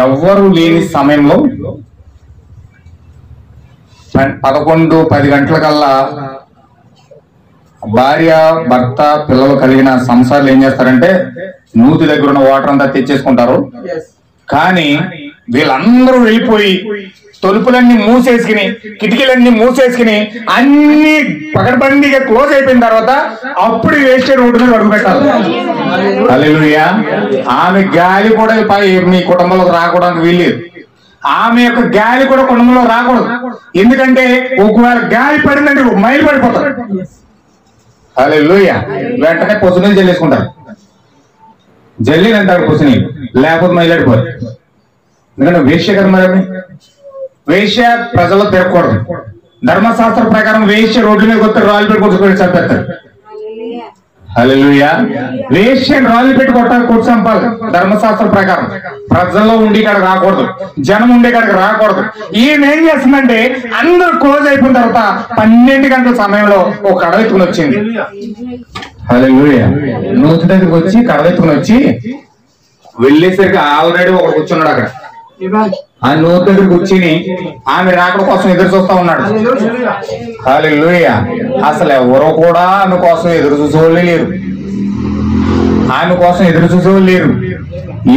ఎవ్వరు లేని సమయంలో 11-10 గంటలకల్లా భార్య, భర్త, పిల్లలు కలిగిన సంసారాలు ఏం చేస్తారంటే నూతి దగ్గర ఉన్న వాటర్ అంతా తెచ్చేసుకుంటారు. కానీ వీళ్ళందరూ వెళ్ళిపోయి తలుపులన్నీ మూసేసుకుని, కిటికీలన్నీ మూసేసుకుని, అన్ని పకడ్బందీగా క్లోజ్ అయిపోయిన తర్వాత అప్పుడు వేస్ట్ రోడ్డు మీద అడుగు పెట్టాలి. హల్లెలూయా. ఆమె గాలి కూడా మీ కుటుంబంలోకి రాకూడడానికి వీల్లేదు. ఆమె యొక్క గాలి కూడా కుటుంబంలో రాకూడదు. ఎందుకంటే ఒకవేళ గాలి పడిందంటే మైలు పడిపోతారు. హల్లెలూయా. వెంటనే పొసునీళ్ళు జల్లేసుకుంటారు. జల్లినంటాడు పొసునీళ్ళు, లేకపోతే మైలాడిపోరు. ఎందుకంటే వేశ్య కదా. మరి వేశ్య ప్రజల్లో తిరగకూడదు. ధర్మశాస్త్ర ప్రకారం వేశ్య రోడ్ల మీద కొత్త రాళ్ళు పెట్టి కొట్టుకొని చంపేస్తారు. హల్లెలూయా. వేశ్యను రాళ్ళు పెట్టి కొట్టి చంపాలి ధర్మశాస్త్ర ప్రకారం. ప్రజల్లో ఉండి కాడికి రాకూడదు, జనం ఉండే కాడికి రాకూడదు. ఈయన ఏం చేస్తుందంటే అందరూ క్లోజ్ అయిపోయిన తర్వాత 12 గంటల సమయంలో ఒక కడవెత్తుకుని వచ్చింది. హల్లెలూయా. నూతి దగ్గరికి వచ్చి కడవెత్తుకుని వచ్చి వెళ్ళేసరికి ఆల్రెడీ ఒకడు కూర్చున్నాడు అక్కడ. ఆ నూతి దగ్గర కూర్చుని ఆమె రాకడ కోసం ఎదురు చూస్తా ఉన్నాడు. హల్లెలూయా. అసలు ఎవరో కూడా ఆమె కోసం ఎదురు చూసేవాళ్ళే లేరు. ఆమె కోసం ఎదురు చూసేవాళ్ళు లేరు.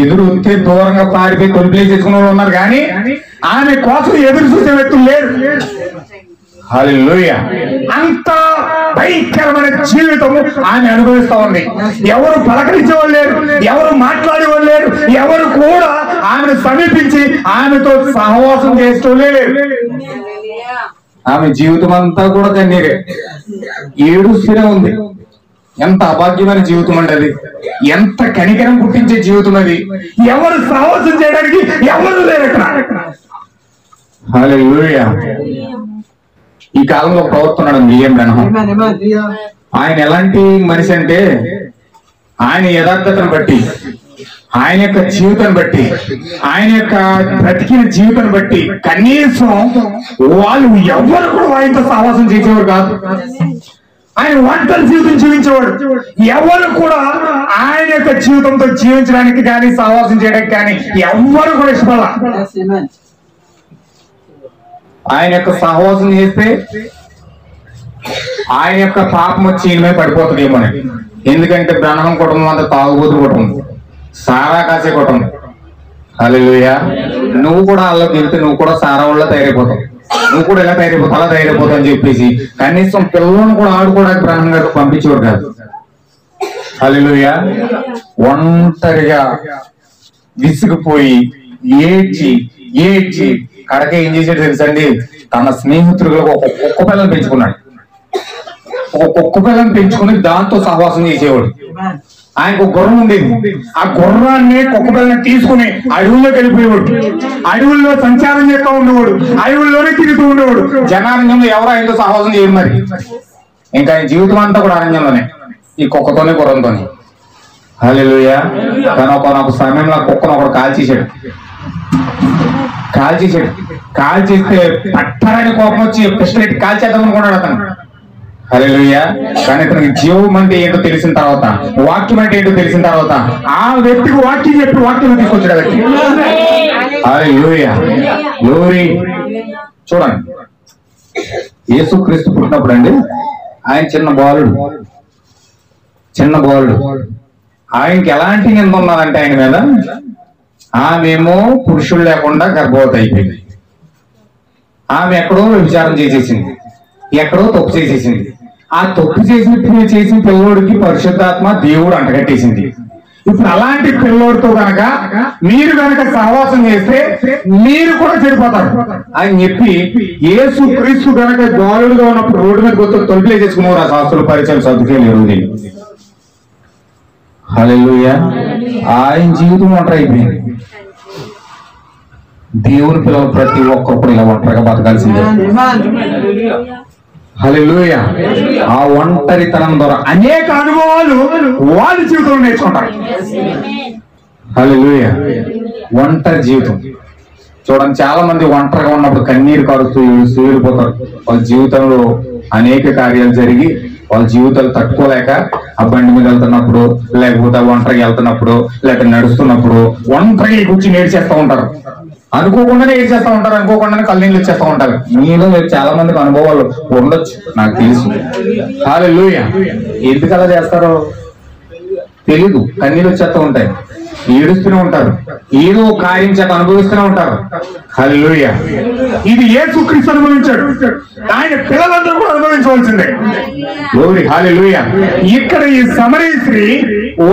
ఎదురు వస్తే దూరంగా పారిపోయి తొలిపి చేసుకునే వాళ్ళు ఉన్నారు, కానీ ఆమె కోసం ఎదురు చూసే వ్యక్తులు లేరు. హల్లెలూయా. అంత భయంకరమైన జీవితము ఆమె అనుభవిస్తా ఉంది. ఎవరు పలకరించేవాళ్ళు లేరు, ఎవరు మాట్లాడేవాళ్ళు లేరు, ఎవరు కూడా ఆమెను సమీపించి ఆమెతో సహవాసం చేస్తూనే లేరు. ఆమె జీవితం అంతా కూడా కన్నీరే, ఏడుస్తూనే ఉంది. ఎంత అభాగ్యమైన జీవితం అంటే అది, ఎంత కనికరం పుట్టించే జీవితం అది. ఎవరు సహవాసం చేయడానికి ఎవరు లేరు అక్కడ. హల్లెలూయా. ఈ కాలంలో ప్రవర్తున్నాడు విలియం బ్రన్హామ్. ఆయన ఎలాంటి మనిషి అంటే ఆయన యథార్థతను బట్టి, ఆయన యొక్క జీవితాన్ని బట్టి, ఆయన యొక్క బ్రతికిన జీవితాన్ని బట్టి కనీసం వాళ్ళు ఎవరు కూడా ఆయనతో సహవాసం చేసేవారు కాదు. ఆయన ఒంటరి జీవితం జీవించేవాడు. ఎవరు కూడా ఆయన యొక్క జీవితంతో జీవించడానికి కానీ సహవాసం చేయడానికి కానీ ఎవరు కూడా ఇష్టపడాల. ఆయన యొక్క సహవాసం చేస్తే ఆయన యొక్క పాపం వచ్చి ఈయన మీద పడిపోతుందేమో. ఎందుకంటే బ్రహ్మం కుటుంబం అంతా తాగుబోతు కుటుంబం, సారా కాసే కుటుంబం. హల్లెలూయా. నువ్వు కూడా అల్లోకి వెళ్తే నువ్వు కూడా సారా వాళ్ళ తయారైపోతావు, నువ్వు కూడా ఎలా తయారైపోతావు అలా తయారైపోతావు అని చెప్పేసి కనీసం పిల్లలను కూడా ఆడుకోవడానికి బ్రహ్మం గారు పంపించేవారు కాదు. హల్లెలూయా. ఒంటరిగా విసిగిపోయి ఏడ్చి కడక ఏం చేసాడు తెలుసండి? తన స్నేహితులకు ఒక కుక్క పిల్లని పెంచుకున్నాడు. ఒక కుక్క పిల్లని పెంచుకుని దాంతో సహవాసం చేసేవాడు. ఆయనకు ఒక గుర్రం ఉండేది. ఆ గుర్రాన్ని కుక్క పిల్లని తీసుకుని అడవుల్లోకి వెళ్ళిపోయేవాడు. అడవుల్లో సంచారం చేస్తూ ఉండేవాడు, అడవుల్లోనే తిరుగుతూ ఉండేవాడు. జనారణ్యంలో ఎవరు ఆయనతో సహవాసం చేయరు. మరి ఇంకా ఆయన జీవితం అంతా కూడా అరణ్యంలోనే, ఈ కుక్కతోనే గుర్రంతోనే. హల్లెలూయా. తన ఒక సమయంలో కుక్కను ఒకడు కాల్చేసాడు. కాల్చేస్తే పట్టరాని కోపం వచ్చి పిస్టల్ కాల్చేద్దాం అనుకున్నాడు అతను. హల్లెలూయా. కానీ ఇతనికి జీవం అంటే ఏంటో తెలిసిన తర్వాత, వాక్యం అంటే ఏంటో తెలిసిన తర్వాత ఆ వ్యక్తికి వాక్యం చెప్పి వాక్యం తీసుకొచ్చాడు వ్యక్తి. హల్లెలూయా. గ్లోరీ. చూడండి, యేసుక్రీస్తు పుట్టినప్పుడు అండి ఆయన చిన్న బాలుడు. ఆయనకి ఎలాంటి నింద ఉన్నదంటే ఆయన మీద, ఆమెమో పురుషుడు లేకుండా గర్భవతి అయిపోయింది. ఆమె ఎక్కడో విచారం చేసేసింది, ఎక్కడో తప్పు చేసేసింది. ఆ తప్పు చేసిన పిల్లోడికి పరిశుద్ధాత్మ దేవుడు అంటగట్టేసింది. ఇప్పుడు అలాంటి పిల్లోడితో గనక మీరు గనక సహవాసం చేస్తే మీరు కూడా చెడిపోతారు అని చెప్పి యేసు క్రీస్తు గనక బాలుడుగా ఉన్నప్పుడు రోడ్డు మీద కొత్త తొలిపలే చేసుకున్నారు ఆ శాస్త్రుల పరిచయం చదువుకేలు ఎరువుది. హల్లెలూయా. ఆయన జీవితం ఒంటరి అయిపోయింది. దేవుని పిల్లలు ప్రతి ఒక్కరు కూడా ఇలా ఒంటరిగా బతకాల్సిందే. హల్లెలూయా. ఆ ఒంటరితనం ద్వారా అనేక అనుభవాలు వాళ్ళ జీవితంలో నేర్చుకుంటారు. హల్లెలూయా. ఒంటరి జీవితం చూడండి, చాలా మంది ఒంటరిగా ఉన్నప్పుడు కన్నీరు కారుస్తూ సూరిపోతారు. వాళ్ళ జీవితంలో అనేక కార్యాలు జరిగి వాళ్ళ జీవితాలు తట్టుకోలేక ఆ బండి మీద వెళ్తున్నప్పుడు, లేకపోతే ఒంటరిగా వెళ్తున్నప్పుడు, లేకపోతే నడుస్తున్నప్పుడు ఒంటరిగా కూర్చుని ఏడ్చేస్తూ ఉంటారు. అనుకోకుండానే ఏడ్చేస్తూ ఉంటారు, అనుకోకుండానే కళ్ళనీళ్ళు వచ్చేస్తూ ఉంటారు. మీలో చాలా మందికి అనుభవాలు ఉండొచ్చు, నాకు తెలుసు. హల్లెలూయా. ఎందుకు అలా చేస్తారో తెలీదు. కన్నీళ్ళు వచ్చేస్తూ ఉంటాయి, ఏడుస్తూనే ఉంటారు, ఏదో కార్యం చేత అనుభవిస్తూనే ఉంటారు. హల్లెలూయా. ఇది యేసుక్రీస్తు అనుభవించాడు, ఆయన పిల్లలందరూ కూడా అనుభవించవలసిందే. గ్లోరీ. హల్లెలూయా. ఇక్కడ ఈ సమరీ స్త్రీ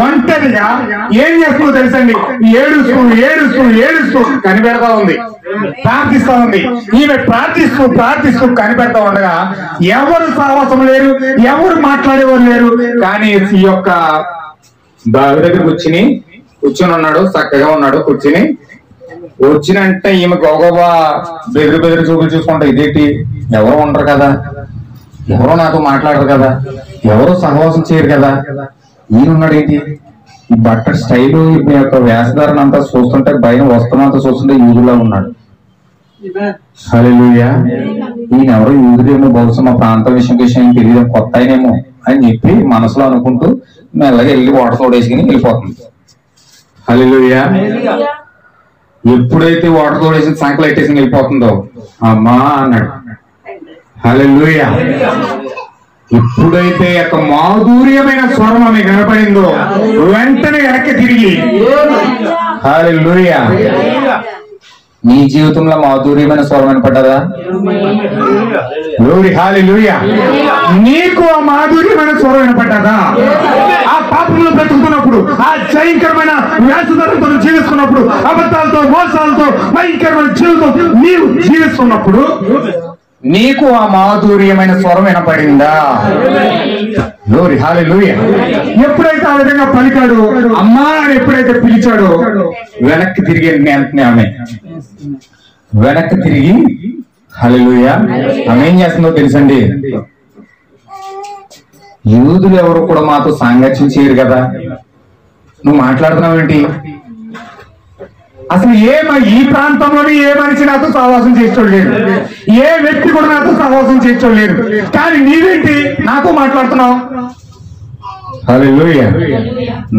ఒంటరిగా ఏం చేస్తుందో తెలుసండి, ఏడుస్తూ ఏడుస్తూ ఏడుస్తూ కనిపెడతా ఉంది, ప్రార్థిస్తా ఉంది. ఈమె ప్రార్థిస్తూ ప్రార్థిస్తూ కనిపెడతా ఉండగా ఎవరు సహవాసం లేరు, ఎవరు మాట్లాడేవారు లేరు. కానీ ఈ యొక్క బావి దగ్గర కూర్చుని ఉన్నాడు, చక్కగా ఉన్నాడు కూర్చుని. వచ్చినంటే ఈమె గోగోబా బెదిరి చూపులు చూసుకుంటా, ఇదేంటి ఎవరు ఉండరు కదా, ఎవరో నాతో మాట్లాడరు కదా, ఎవరో సహవాసం చేయరు కదా, ఈయనున్నాడు ఏంటి, ఈ బట్ట స్టైలు, ఈ యొక్క వేషధారణ అంతా చూస్తుంటే, భయం వస్త్రమంతా చూస్తుంటే యూదులా ఉన్నాడు. హల్లెలూయా. ఈయన ఎవరో యూదుడేమో, బహుశా మా ప్రాంతం విషయం తెలియదు, కొత్త ఆయనేమో అని చెప్పి మనసులో అనుకుంటూ మెల్లగా వెళ్ళి వాటర్ తోడేసుకుని వెళ్ళిపోతుంది. హల్లెలూయా. ఎప్పుడైతే వాటర్ తోడేసి సంకలు ఎట్టేసి వెళ్ళిపోతుందో అమ్మా అన్నాడు. హల్లెలూయా. ఎప్పుడైతే యొక్క మాధుర్యమైన స్వరం ఆమె కనపడిందో వెంటనే వెనక్కి తిరిగి, హల్లెలూయా. నీ జీవితంలో మాధుర్యమైన స్వరం వినపడ్డదా? గ్లోరీ. హల్లెలూయా. నీకు ఆ మాధుర్యమైన స్వరం వినపడ్డదా? ఆ పాపంలో బ్రతుకుతున్నప్పుడు, ఆ భయంకరమైన వ్యాసధరంతో జీవిస్తున్నప్పుడు, అబద్ధాలతో మోసాలతో భయంకరమైన జీవితం నీవు జీవిస్తున్నప్పుడు నీకు ఆ మాధుర్యమైన స్వరం వినపడిందా? గ్లోరీ. హల్లెలూయా. ఎప్పుడైతే ఆ విధంగా పలికాడు, అమ్మా అని ఎప్పుడైతే పిలిచాడో వెనక్కి తిరిగి వెంటనే ఆమె వెనక్కి తిరిగి, హల్లెలూయా, ఆమె ఏం చేస్తుందో తెలుసండి, యూదులు ఎవరు కూడా మాతో సాంగత్యం చేయరు కదా, నువ్వు మాట్లాడుతున్నావేంటి, అసలు ఈ ప్రాంతంలోని ఏ మనిషి నాతో సహవాసం చేసేవాడు లేడు, ఏ వ్యక్తి కూడా నాతో సహవాసం చేసేవాడు లేడు, కానీ నీవేంటి నాతో మాట్లాడుతున్నావు? హల్లెలూయా.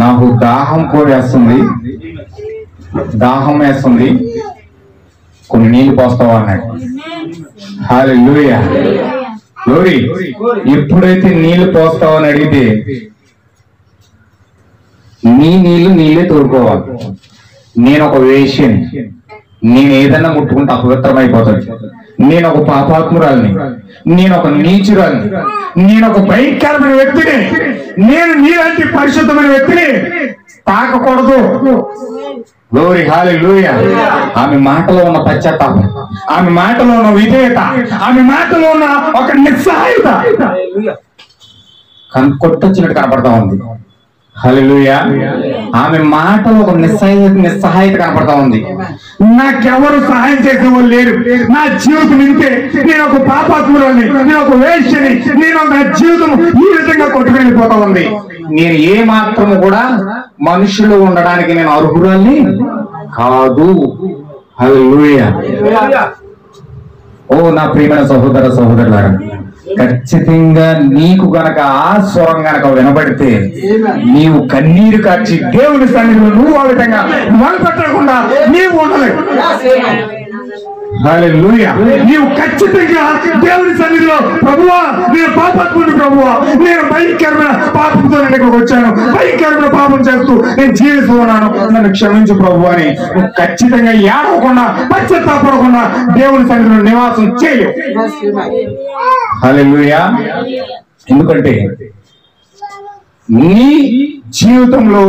నాకు దాహం వేస్తుంది, కొన్ని నీళ్లు పోస్తావా అన్నాడు. హల్లెలూయా. గ్లోరీ. ఎప్పుడైతే నీళ్లు పోస్తావని అడిగితే నీ నీళ్ళే తోడుకోవాలి. నేను ఒక వేశ్యని, నేను ఏదైనా ముట్టుకుంటే అపవిత్రమైపోతాను, నేను ఒక పాపాత్మురాలిని, నేను ఒక నీచురాలిని, నేను ఒక భయంకరమైన వ్యక్తిని, నేను నీలాంటి పరిశుద్ధమైన వ్యక్తిని తాకకూడదు. గ్లోరీ. హల్లెలూయా. ఆమె మాటలో ఉన్న పశ్చాత్తాపం, ఆమె మాటలో ఉన్న విధేయత, ఆమె మాటలో ఉన్న ఒక నిస్సహాయత కొట్టొచ్చినట్టు కనపడతా ఉంది. హల్లెలూయా. ఆమె మాటలో ఒక నిస్సహాయత కనపడతా ఉంది. నాకెవరు సహాయం చేసేవాళ్ళు లేరు, నా జీవితం ఇంతే, నేను ఒక పాపాత్మురాలిని, నేను ఒక వేశ్యని, నా జీవితం ఈ విధంగా కొట్టుకెళ్ళిపోతా ఉంది, నేను ఏ మాత్రము కూడా మనుషులు ఉండడానికి నేను అర్హురాల్ని కాదు. హల్లెలూయా. ఓ నా ప్రియమైన సహోదర సహోదరులారా, ఖచ్చితంగా నీకు గనక ఆ స్వరం గనక వినబడితే నీవు కన్నీరు కార్చి దేవుని సన్నిధిలో నువ్వు ఆ విధంగా మొదలుపెట్టకుండా నీవు ఉండలేవు. హల్లెలూయా. నీవు ఖచ్చితంగా దేవుని సన్నిధిలో, ప్రభువా నేను పాపాత్ముడిని, ప్రభువా నేను భయంకరమైన పాపంతో నేను వచ్చాను, భయంకరమైన పాపం చేస్తూ నేను జీవిస్తున్నాను, నన్ను క్షమించు ప్రభు అని నువ్వు ఖచ్చితంగా ఏడవకుండా పశ్చాత్తాపడకుండా దేవుని సన్నిధిలో నివాసం చేయు. హల్లెలూయా. ఎందుకంటే నీ జీవితంలో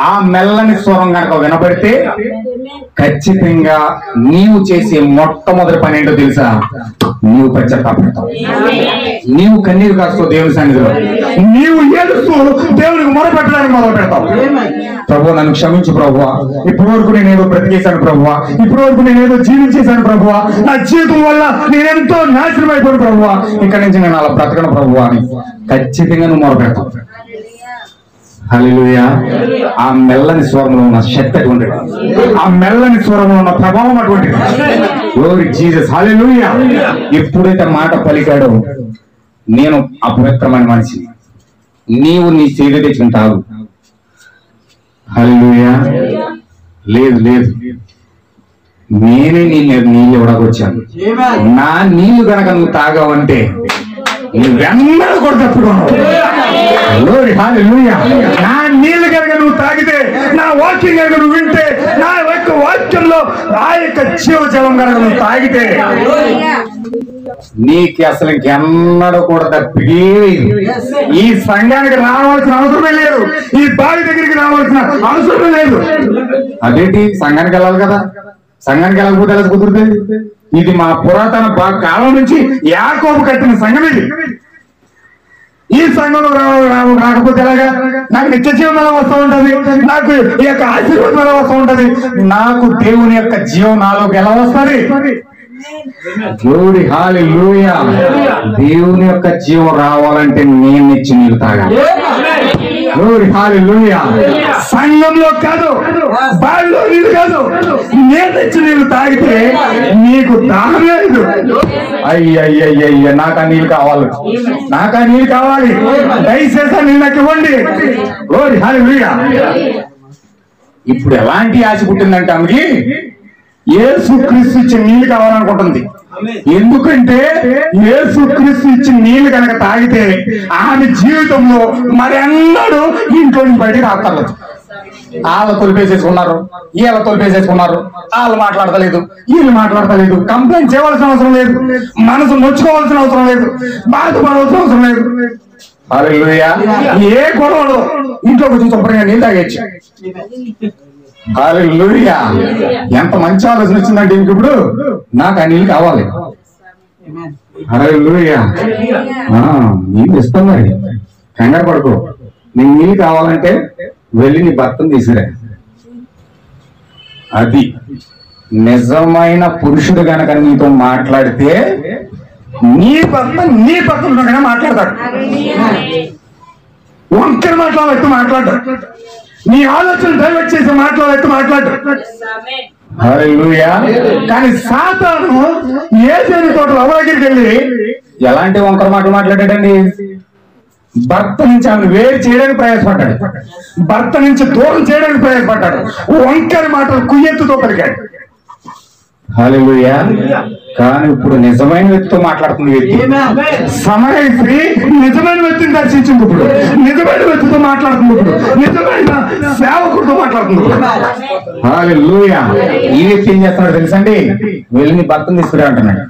ఆ మెల్లని స్వరం కనుక వినబడితే ఖచ్చితంగా నీవు చేసే మొట్టమొదటి పని ఏంటో తెలుసా? నీవు పశ్చాత్తాపడతావు, నీవు కన్నీరు కాస్తావు దేవుని సన్నిధిలో, నీవు ఏడుస్తూ దేవునికి మొరపెట్టడానికి మొదలు పెడతావు. ప్రభు నన్ను క్షమించు ప్రభువా, ఇప్పటి వరకు నేనేదో బ్రతికేశాను ప్రభువా, ఇప్పటి వరకు నేనేదో జీవించేశాను ప్రభువా, నా జీవితం వల్ల నేనెంతో నాశనం అయిపోయాను ప్రభువా, ఇక్కడి నుంచి నేను అలా బ్రతకను ప్రభువా అని ఖచ్చితంగా నువ్వు మొరపెడతావు. హల్లెలూయా. ఆ మెల్లని స్వరంలో ఉన్న శక్తి అటువంటిది, ఆ మెల్లని స్వరంలో ఉన్న ప్రభావం అటువంటిది. Glory Jesus. హల్లెలూయా. ఎప్పుడైతే మాట పలికాడో, నేను అపవిత్రమైన మనిషి, నీవు నీ చేతి తెచ్చుకుని తాగు. హల్లెలూయా. లేదు లేదు, నేనే నీ నీళ్ళు ఇవ్వడానికి వచ్చాను. నా నీళ్లు గనక నువ్వు తాగావంటే నువ్వెన్నడూ కూడా తప్పుకున్నావు. నా నీళ్లు కనుక నువ్వు తాగితే, నా వాక్యం కనుక నువ్వు వింటే, నా యొక్క వాక్యంలో ఆ యొక్క జీవజలం కనుక నువ్వు తాగితే నీకు అసలు ఇంకెన్నడూ కూడా తప్పి ఈ సంఘానికి రావాల్సిన అవసరమే లేదు, ఈ బావి దగ్గరికి రావాల్సిన అవసరమే లేదు. అదేంటి, సంఘానికి వెళ్ళాలి కదా, సంఘానికి వెళ్ళకపోతే ఎలా కుదురుతుంది? ఇది మా పురాతన కాలం నుంచి యాకోబు కట్టిన సంఘం. ఇది ఈ సంఘంలో రాకపోతే ఎలాగా? నాకు నిత్య జీవం ఎలా వస్తూ ఉంటది, నాకు ఈ యొక్క ఆశీర్వాదం ఎలా వస్తూ ఉంటది, నాకు దేవుని యొక్క జీవం నాలోకి ఎలా వస్తుంది? గ్లోరీ. హల్లెలూయా. దేవుని యొక్క జీవం రావాలంటే నేను ఇచ్చి నీళ్ళు తాగాలి. గ్లోరీ. హల్లెలూయా. సంఘంలో కాదు, బావిలో నీళ్ళు కాదు, నేను ఇచ్చి నీళ్ళు తాగితే నీకు దాహం లేదు. అయ్యయ్యయ్య, నాకు ఆ నీళ్ళు కావాలి, నాకు ఆ నీళ్ళు కావాలి, దయచేసి నీళ్ళు నాకు ఇవ్వండి. గ్లోరీ. హల్లెలూయా. ఇప్పుడు ఎలాంటి ఆశ పుట్టిందంటే ఆమెకి యేసుక్రీస్తు ఇచ్చిన నీళ్లు కావాలనుకుంటుంది. ఎందుకంటే యేసుక్రీస్తు ఇచ్చిన నీళ్లు కనుక తాగితే ఆమె జీవితంలో మరెన్నడూ ఇంట్లో నుంచి బయటికి రాకర్లేదు. వాళ్ళ తొలిపేసేసుకున్నారు, వీళ్ళ తొలిపేసేసుకున్నారు, వాళ్ళు మాట్లాడతలేదు, వీళ్ళు మాట్లాడతలేదు, కంప్లైంట్ చేయవలసిన అవసరం లేదు, మనసు నొచ్చుకోవాల్సిన అవసరం లేదు, బాధపడవలసిన అవసరం లేదు. హల్లెలూయా. ఏ గొడవలు ఇంట్లోకి వచ్చి శుభ్రంగా నీళ్ళు తాగేచ్చు. హల్లెలూయా. ఎంత మంచి ఆలోచన వచ్చిందంటే ఇంక ఇప్పుడు నాకు ఆ నీళ్ళు కావాలి. హల్లెలూయా. నీళ్ళు ఇస్తాం, మరి కంగారు పడుకో. నీకు నీళ్ళు కావాలంటే వెళ్ళి నీ భర్తను తీసుకురా. అది నిజమైన పురుషుడు గనక నీతో మాట్లాడితే నీ భర్తను మాట్లాడతాడు. వంకర మాట్లాడవచ్చు మాట్లాడతాడు, నీ ఆలోచన డైవర్ట్ చేసి మాట్లాడవచ్చు మాట్లాడతాడు. హల్లెలూయా. కానీ సాతాను ఏసేను తోటలో ఎవరి దగ్గరికి వెళ్ళి ఎలాంటి వంకర మాటలు మాట్లాడాడండి? భర్త నుంచి ఆమెను వేరు చేయడానికి ప్రయాసపడ్డాడు, భర్త నుంచి దూరం చేయడానికి ప్రయాసపడ్డాడు, వంకర మాటలు కుయ్యెత్తుతో పలికాడు. హల్లెలూయా. కానీ ఇప్పుడు నిజమైన వ్యక్తితో మాట్లాడుతున్న వ్యక్తి, సమరయ స్త్రీ నిజమైన వ్యక్తిని దర్శించింది. ఇప్పుడు నిజమైన వ్యక్తితో మాట్లాడుతుంది, ఇప్పుడు నిజమైన సేవకుడితో మాట్లాడుతుంది. హల్లెలూయా. ఈ వ్యక్తి ఏం చేస్తున్నాడు తెలుసండి? వెళ్ళి నీ భర్తను తీసుకురా అంటున్నాడు.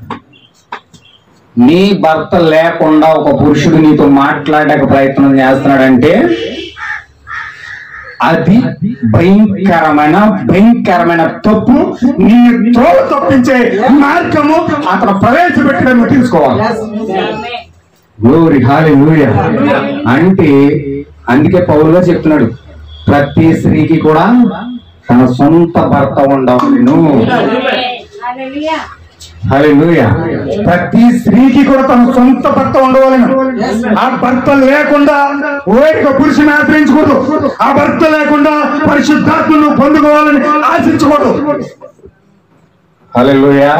నీ భర్త లేకుండా ఒక పురుషుడు నీతో మాట్లాడక ప్రయత్నం చేస్తున్నాడంటే అది భయంకరమైన తప్పు. నీ త్రోవ తప్పించే మార్గము అతను ప్రవేశపెట్టడం తీసుకోవాలి. గ్లోరీ. హల్లెలూయా. అంటే అందుకే పౌలు గారు చెప్తున్నాడు, ప్రతి స్త్రీకి కూడా తన సొంత భర్త ఉండవలెను. హల్లెలూయా. ప్రతి స్త్రీకి కూడా తన సొంత భర్త ఉండవలెను. ఆ భర్త లేకుండా వేరొక పురుషుని ఆశ్రయించకూడదు, ఆ భర్త లేకుండా పరిశుద్ధాత్మను పొందుకోవాలని ఆశించకూడదు. హల్లెలూయా.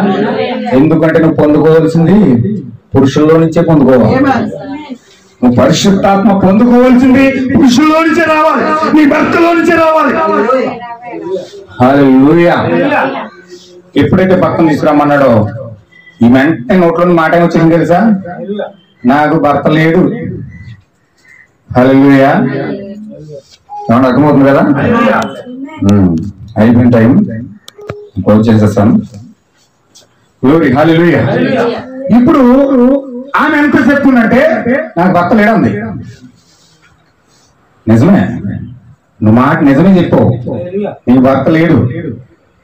ఎందుకంటే నువ్వు పొందుకోవాల్సింది పురుషుల్లో నుంచే పొందుకోవాలి. నువ్వు పరిశుద్ధాత్మ పొందుకోవాల్సింది పురుషుల్లో నుంచే రావాలి, నీ భర్తలో నుంచే రావాలి. హల్లెలూయా. ఎప్పుడైతే భర్తను తీసుకురామన్నాడో ఈ వెంటనే నోట్లోని మాట ఏమొచ్చింది తెలుసా? నాకు భర్త లేడు. హల్లెలూయా. ఏమన్నా అర్థమవుతుంది కదా? అయిపోయిన టైం క్లోజ్ చేసేస్తాను. గ్లోరీ. హల్లెలూయా. ఇప్పుడు ఆమె ఎంత చెప్తుందంటే నాకు భర్త లేడంది. నిజమే, నువ్వు మాట నిజమే చెప్పావు, నీకు భర్త లేడు,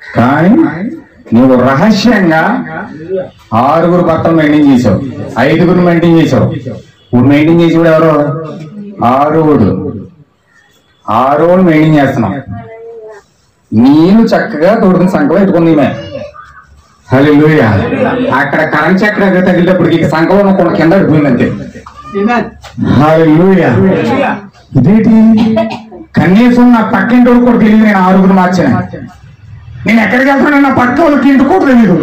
కానీ నువ్వు రహస్యంగా 6 భర్తలు మెయింటైన్ చేసావు, 5 మెయింటైన్ చేసావు. ఇప్పుడు మెయింటైన్ చేసి కూడా ఎవరో 6 మెయింటైన్ చేస్తున్నావు. నేను చక్కగా తోడుకుని సంకలో ఎట్టుకుంది ఈమె. హల్లెలూయా. అక్కడ కరెంట్ చక్ర తగిలేటప్పటికి సంకలో ఒక కింద అడిపోయింది అంతే. హల్లెలూయా. ఇదేంటి, కనీసం నా పక్కింటి కూడా తెలియదు. నేను 6 మార్చాను. నేను ఎక్కడికి వెళ్తాను నా పక్క వాళ్ళకి ఇంటి కూడా తెలియదు.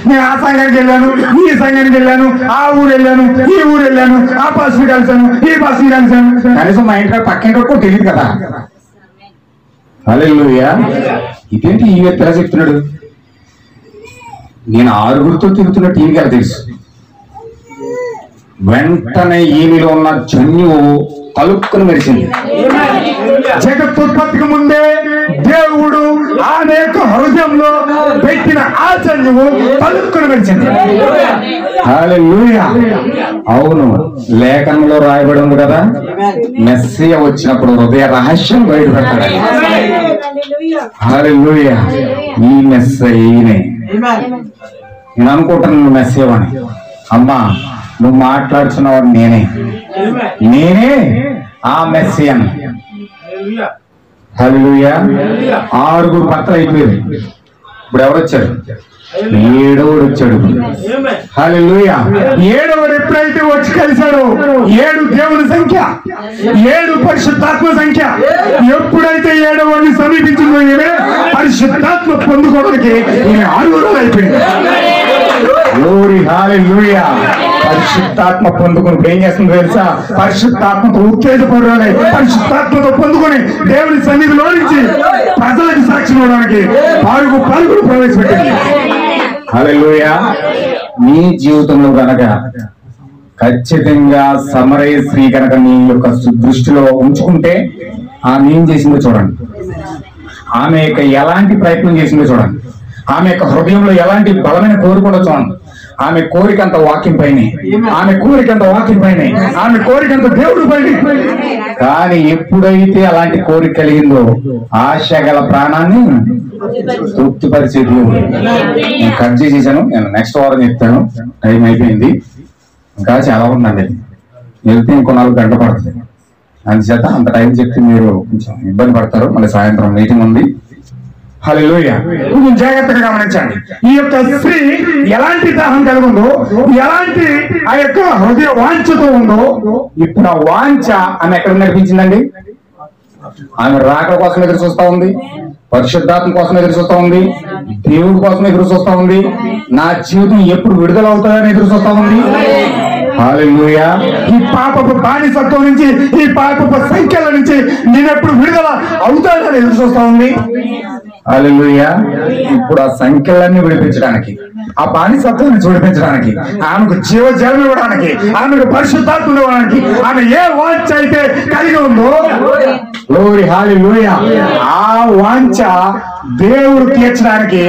నేను ఆ సంఘానికి వెళ్ళాను, ఈ సంఘానికి వెళ్ళాను, ఆ ఊరు వెళ్ళాను, ఈ ఊరు వెళ్ళాను, ఆ బస్సు కలిసాను, ఈ బస్సు కలిసాను. కనీసం మా ఇంటి పక్కింటి కూడా తెలియదు కదా. హల్లెలూయా. ఇదేంటి ఈ వ్యక్తి ఎలా చెప్తున్నాడు? నేను 6 తిరుగుతున్న టీవీకి ఎలా తెలుసు? వెంటనే ఈమెలో ఉన్న జన్యు తలుపుకుని మెరిసింది. జగత్తుత్పత్తికి ముందే దేవుడు ఆమె యొక్క హృదయంలో పెట్టిన ఆ జన్యువు తలుపుకుని మెరిసింది. హల్లెలూయా. అవును, లేఖనంలో రాయబడి ఉంది కదా, మెస్సియా వచ్చినప్పుడు హృదయ రహస్యం బయటపెట్టాడు. హల్లెలూయా. ఈ మెస్సీయనే నేను అనుకుంటున్నాను మెస్సియా అని. అమ్మా, నువ్వు మాట్లాడుతున్నవాడు నేనే ఆ మెస్సియన్. హల్లెలూయా. 6 భర్తలు అయిపోయారు. ఇప్పుడు ఎవరు వచ్చారు? 7వ వచ్చాడు. హల్లెలూయా. 7వ ఎప్పుడైతే వచ్చి కలిశాడో, 7 దేవుని సంఖ్య, 7 పరిశుద్ధాత్మ సంఖ్య. ఎప్పుడైతే 7వని సమీపించిందో ఈమె పరిశుద్ధాత్మ పొందుకోవడానికి ఈమె 6 అయిపోయింది. గ్లోరీ. హల్లెలూయా. పరిశుద్ధాత్మ పొందుకుని ఏం చేస్తుంది తెలుసా? పరిశుద్ధాత్మతో ఉత్తేజపడాలి. పరిశుద్ధాత్మతో పొందుకొని దేవుని సన్నిధిలో నుంచి ప్రజలకు సాక్షి ఇవ్వడానికి పరుగులు ప్రవేశపెట్టింది. హల్లెలూయా. నీ జీవితంలో కనుక ఖచ్చితంగా సమరయ స్త్రీ కనుక నీ యొక్క దృష్టిలో ఉంచుకుంటే ఆమె ఏం చేసిందో చూడండి. ఆమె యొక్క ఎలాంటి ప్రయత్నం చేసిందో చూడండి. ఆమె యొక్క హృదయంలో ఎలాంటి బలమైన కోరిక చూడండి. ఆమె కోరికంత వాక్యం పైన, ఆమె కోరికంత వాక్యం పైన, ఆమె కోరికంత దేవుడు పైన. కానీ ఎప్పుడైతే అలాంటి కోరిక కలిగిందో ఆశ గల ప్రాణాన్ని తృప్తిపరిచే దేవుడు. నేను కట్ చేసేసాను, నేను నెక్స్ట్ వారం చెప్తాను. టైం అయిపోయింది, ఇంకా చాలా ఉందండి. వెళ్తే ఇంకో 4 గంటలు పడుతుంది. అందుచేత అంత టైం చెప్తే మీరు కొంచెం ఇబ్బంది పడతారు. మళ్ళీ సాయంత్రం మీటింగ్ ఉంది. హల్లెలూయా. కొంచెం జాగ్రత్తగా గమనించండి. ఈ యొక్క స్త్రీ ఎలాంటి దాహం కలిగి ఉందో, ఎలాంటి ఆ యొక్క హృదయ వాంఛతో ఉందో, ఇప్పుడు ఆ వాంఛ ఆమె ఎక్కడ నడిపించిందండి? ఆమె రాక కోసం ఎదురు చూస్తా ఉంది, పరిశుద్ధాత్మ కోసం ఎదురు చూస్తా ఉంది, దేవుడి కోసం ఎదురు చూస్తా ఉంది, నా జీవితం ఎప్పుడు విడుదల అవుతుందని ఎదురు చూస్తా ఉంది. హల్లెలూయా. ఈ పాపపు బానిసత్వం నుంచి, ఈ పాపపు సంఖ్యల నుంచి నేనెప్పుడు విడుదల అవుతానని ఎదురు చూస్తా ఉంది. హల్లెలూయా. ఇప్పుడు ఆ సంఖ్యలన్నీ విడిపించడానికి, ఆ బానిసత్వాన్ని విడిపించడానికి, ఆమెకు జీవజలం ఇవ్వడానికి, ఆమెకు పరిశుద్ధాత్మ ఇవ్వడానికి ఆమె ఏ వాంఛ అయితే కలిగి ఉందో, గ్లోరీ. హల్లెలూయా. ఆ వాంఛ దేవుడు తీర్చడానికి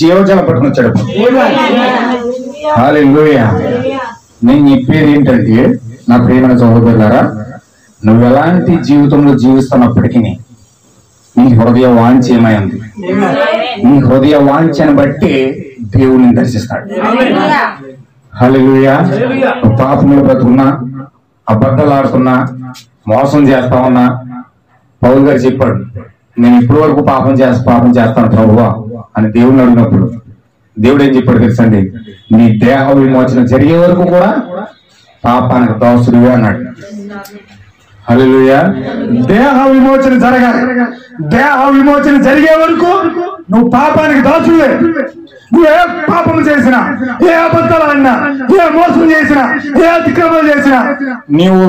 జీవజలం పట్టుకొచ్చాడు. హల్లెలూయా. నేను చెప్పేది ఏంటంటే, నా ప్రియమైన సహోదరులారా, నువ్వు ఎలాంటి జీవితంలో జీవిస్తున్నప్పటికీ నీ హృదయ వాంఛ ఏమైంది? నీ హృదయ వాంఛను బట్టి దేవుడిని దర్శిస్తాడు. హల్లెలూయా. పాపములు బ్రతుకున్నా, అబద్ధాలు ఆడుతున్నా, మోసం చేస్తా ఉన్నా, పౌలు గారు చెప్పాడు, నేను ఇప్పటి వరకు పాపం చేస్తాను ప్రభువా అని దేవుడిని అడిగినప్పుడు దేవుడు ఏం చెప్పాడు తెలుసండి? నీ దేహ విమోచన జరిగే వరకు కూడా పాపానికి దోషుడివే అన్నాడు. హల్లెలూయా. దేహ విమోచన జరగాలి. దేహ విమోచన జరిగే వరకు నువ్వు పాపానికి దాసుడివే. నువ్వు ఏ పాపం చేసినా, ఏ అబద్ధాలు అన్నా, ఏ మోసం చేసినా, ఏ అతిక్రమం చేసినా నీవు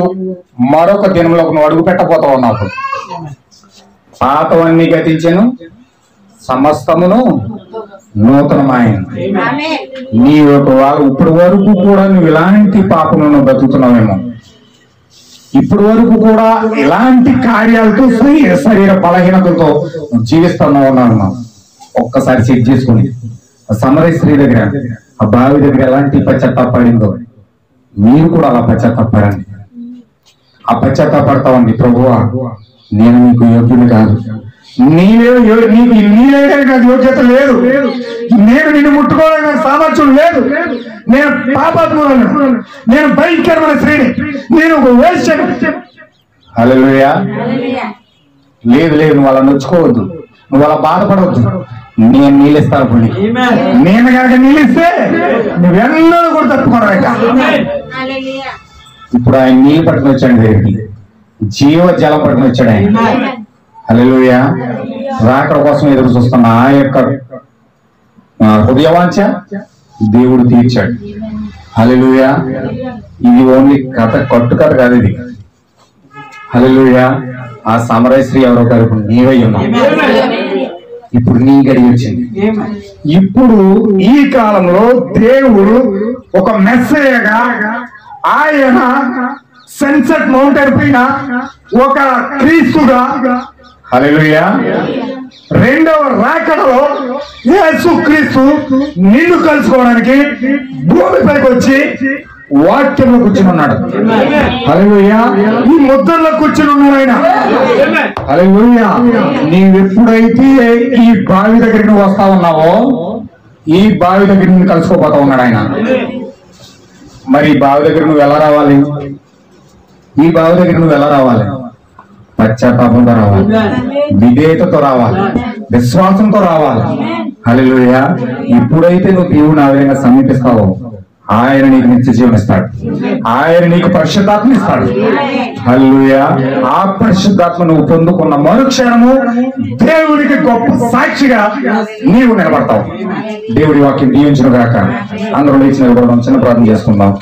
మరొక దినంలో నువ్వు అడుగు పెట్టబోతా ఉన్నావు. పాతవన్నీ గతించెను, సమస్తమును నూతనమైంది. నీ యొక్క ఇప్పటి వరకు కూడా నువ్వు ఇలాంటి పాపములను బతుకుతున్నావేమో, ఇప్పటి వరకు కూడా ఇలాంటి కార్యాలతో శరీర బలహీనతలతో జీవిస్తున్నావు ఉన్నావు. ఒక్కసారి చెక్ చేసుకుని సమరయ స్త్రీ దగ్గర, ఆ బావి దగ్గర ఎలాంటి పశ్చాత్తాపడిందో మీరు కూడా అలా పశ్చాత్తాపడండి. ఆ పశ్చాత్తాపడతామండి. ప్రభువా నేను నీకు యోగ్యుని కాదు, నీకు నాకు యోగ్యత లేదు, నేను నిన్ను ముట్టుకోవడానికి నాకు సామర్థ్యం లేదు, నేను పాపాత్ములను, నేను భయంకరమైన స్త్రీని, నేను ఒక వేశ్యను. హల్లెలూయా. లేదు లేదు, నువ్వు అలా నొచ్చుకోవద్దు, నువ్వు అలా బాధపడవద్దు. నేను నీళ్ళిస్తాను పుల్లి, నేను కనుక నీళ్ళిస్తే నువ్వెన్నో కూడా తప్పుకోవడం. ఇప్పుడు ఆయన నీళ్ళు పట్టుకుని వచ్చాడు దగ్గరికి, జీవ జలం పట్టుకుని వచ్చాడు ఆయన. హల్లెలూయా. రాకడ కోసం ఎదురు చూస్తున్న ఆ యొక్క హృదయవాంఛ దేవుడు తీర్చాడు. హల్లెలూయా. ఇది ఓన్లీ కథ, కట్టు కథ కాదు ఇది. హల్లెలూయా. ఆ సమరయ స్త్రీ ఎవరో కాదు, నీవై ఉన్నావు. ఇప్పుడు నీ గడి వచ్చింది. ఇప్పుడు ఈ కాలంలో దేవుడు ఒక మెస్సయ్యగా ఆయన సన్సెట్ మౌంటైన్ పైన ఒక క్రీస్తుగా, హల్లెలూయా, రెండవ రాకడలో యేసు క్రీస్తు నిన్ను కలుసుకోవడానికి భూమిపైకి వచ్చి వాక్యంలో కూర్చుని ఉన్నాడు. హల్లెలూయా. ఈ ముద్రలో కూర్చుని ఉన్నాడు ఆయన. హల్లెలూయా. నీవెప్పుడైతే ఈ బావి దగ్గరికి నువ్వు వస్తా ఉన్నావో, ఈ బావి దగ్గర నిన్ను కలుసుకోపోతా ఉన్నాడు ఆయన. మరి ఈ బావి దగ్గర నువ్వు ఎలా రావాలి? ఈ బావి దగ్గర నువ్వు ఎలా రావాలి? పశ్చాత్తాపంతో రావాలి, విధేయతతో రావాలి, విశ్వాసంతో రావాలి. హల్లెలూయా. ఇప్పుడైతే నువ్వు దేవుని ఆ విధంగా సమీపిస్తావో ఆయన నీకు నిత్య జీవనం ఇస్తాడు, ఆయన నీకు పరిశుద్ధాత్మ ఇస్తాడు. హల్లెలూయా. ఆ పరిశుద్ధాత్మ నువ్వు పొందుకున్న మరుక్షణము దేవుడికి గొప్ప సాక్షిగా నీవు నిలబడతావు. దేవుడి వాక్యం దీవించును గాక. అందరూ లేచి నిలబడదాం, చిన్న ప్రార్థన చేసుకుందాం.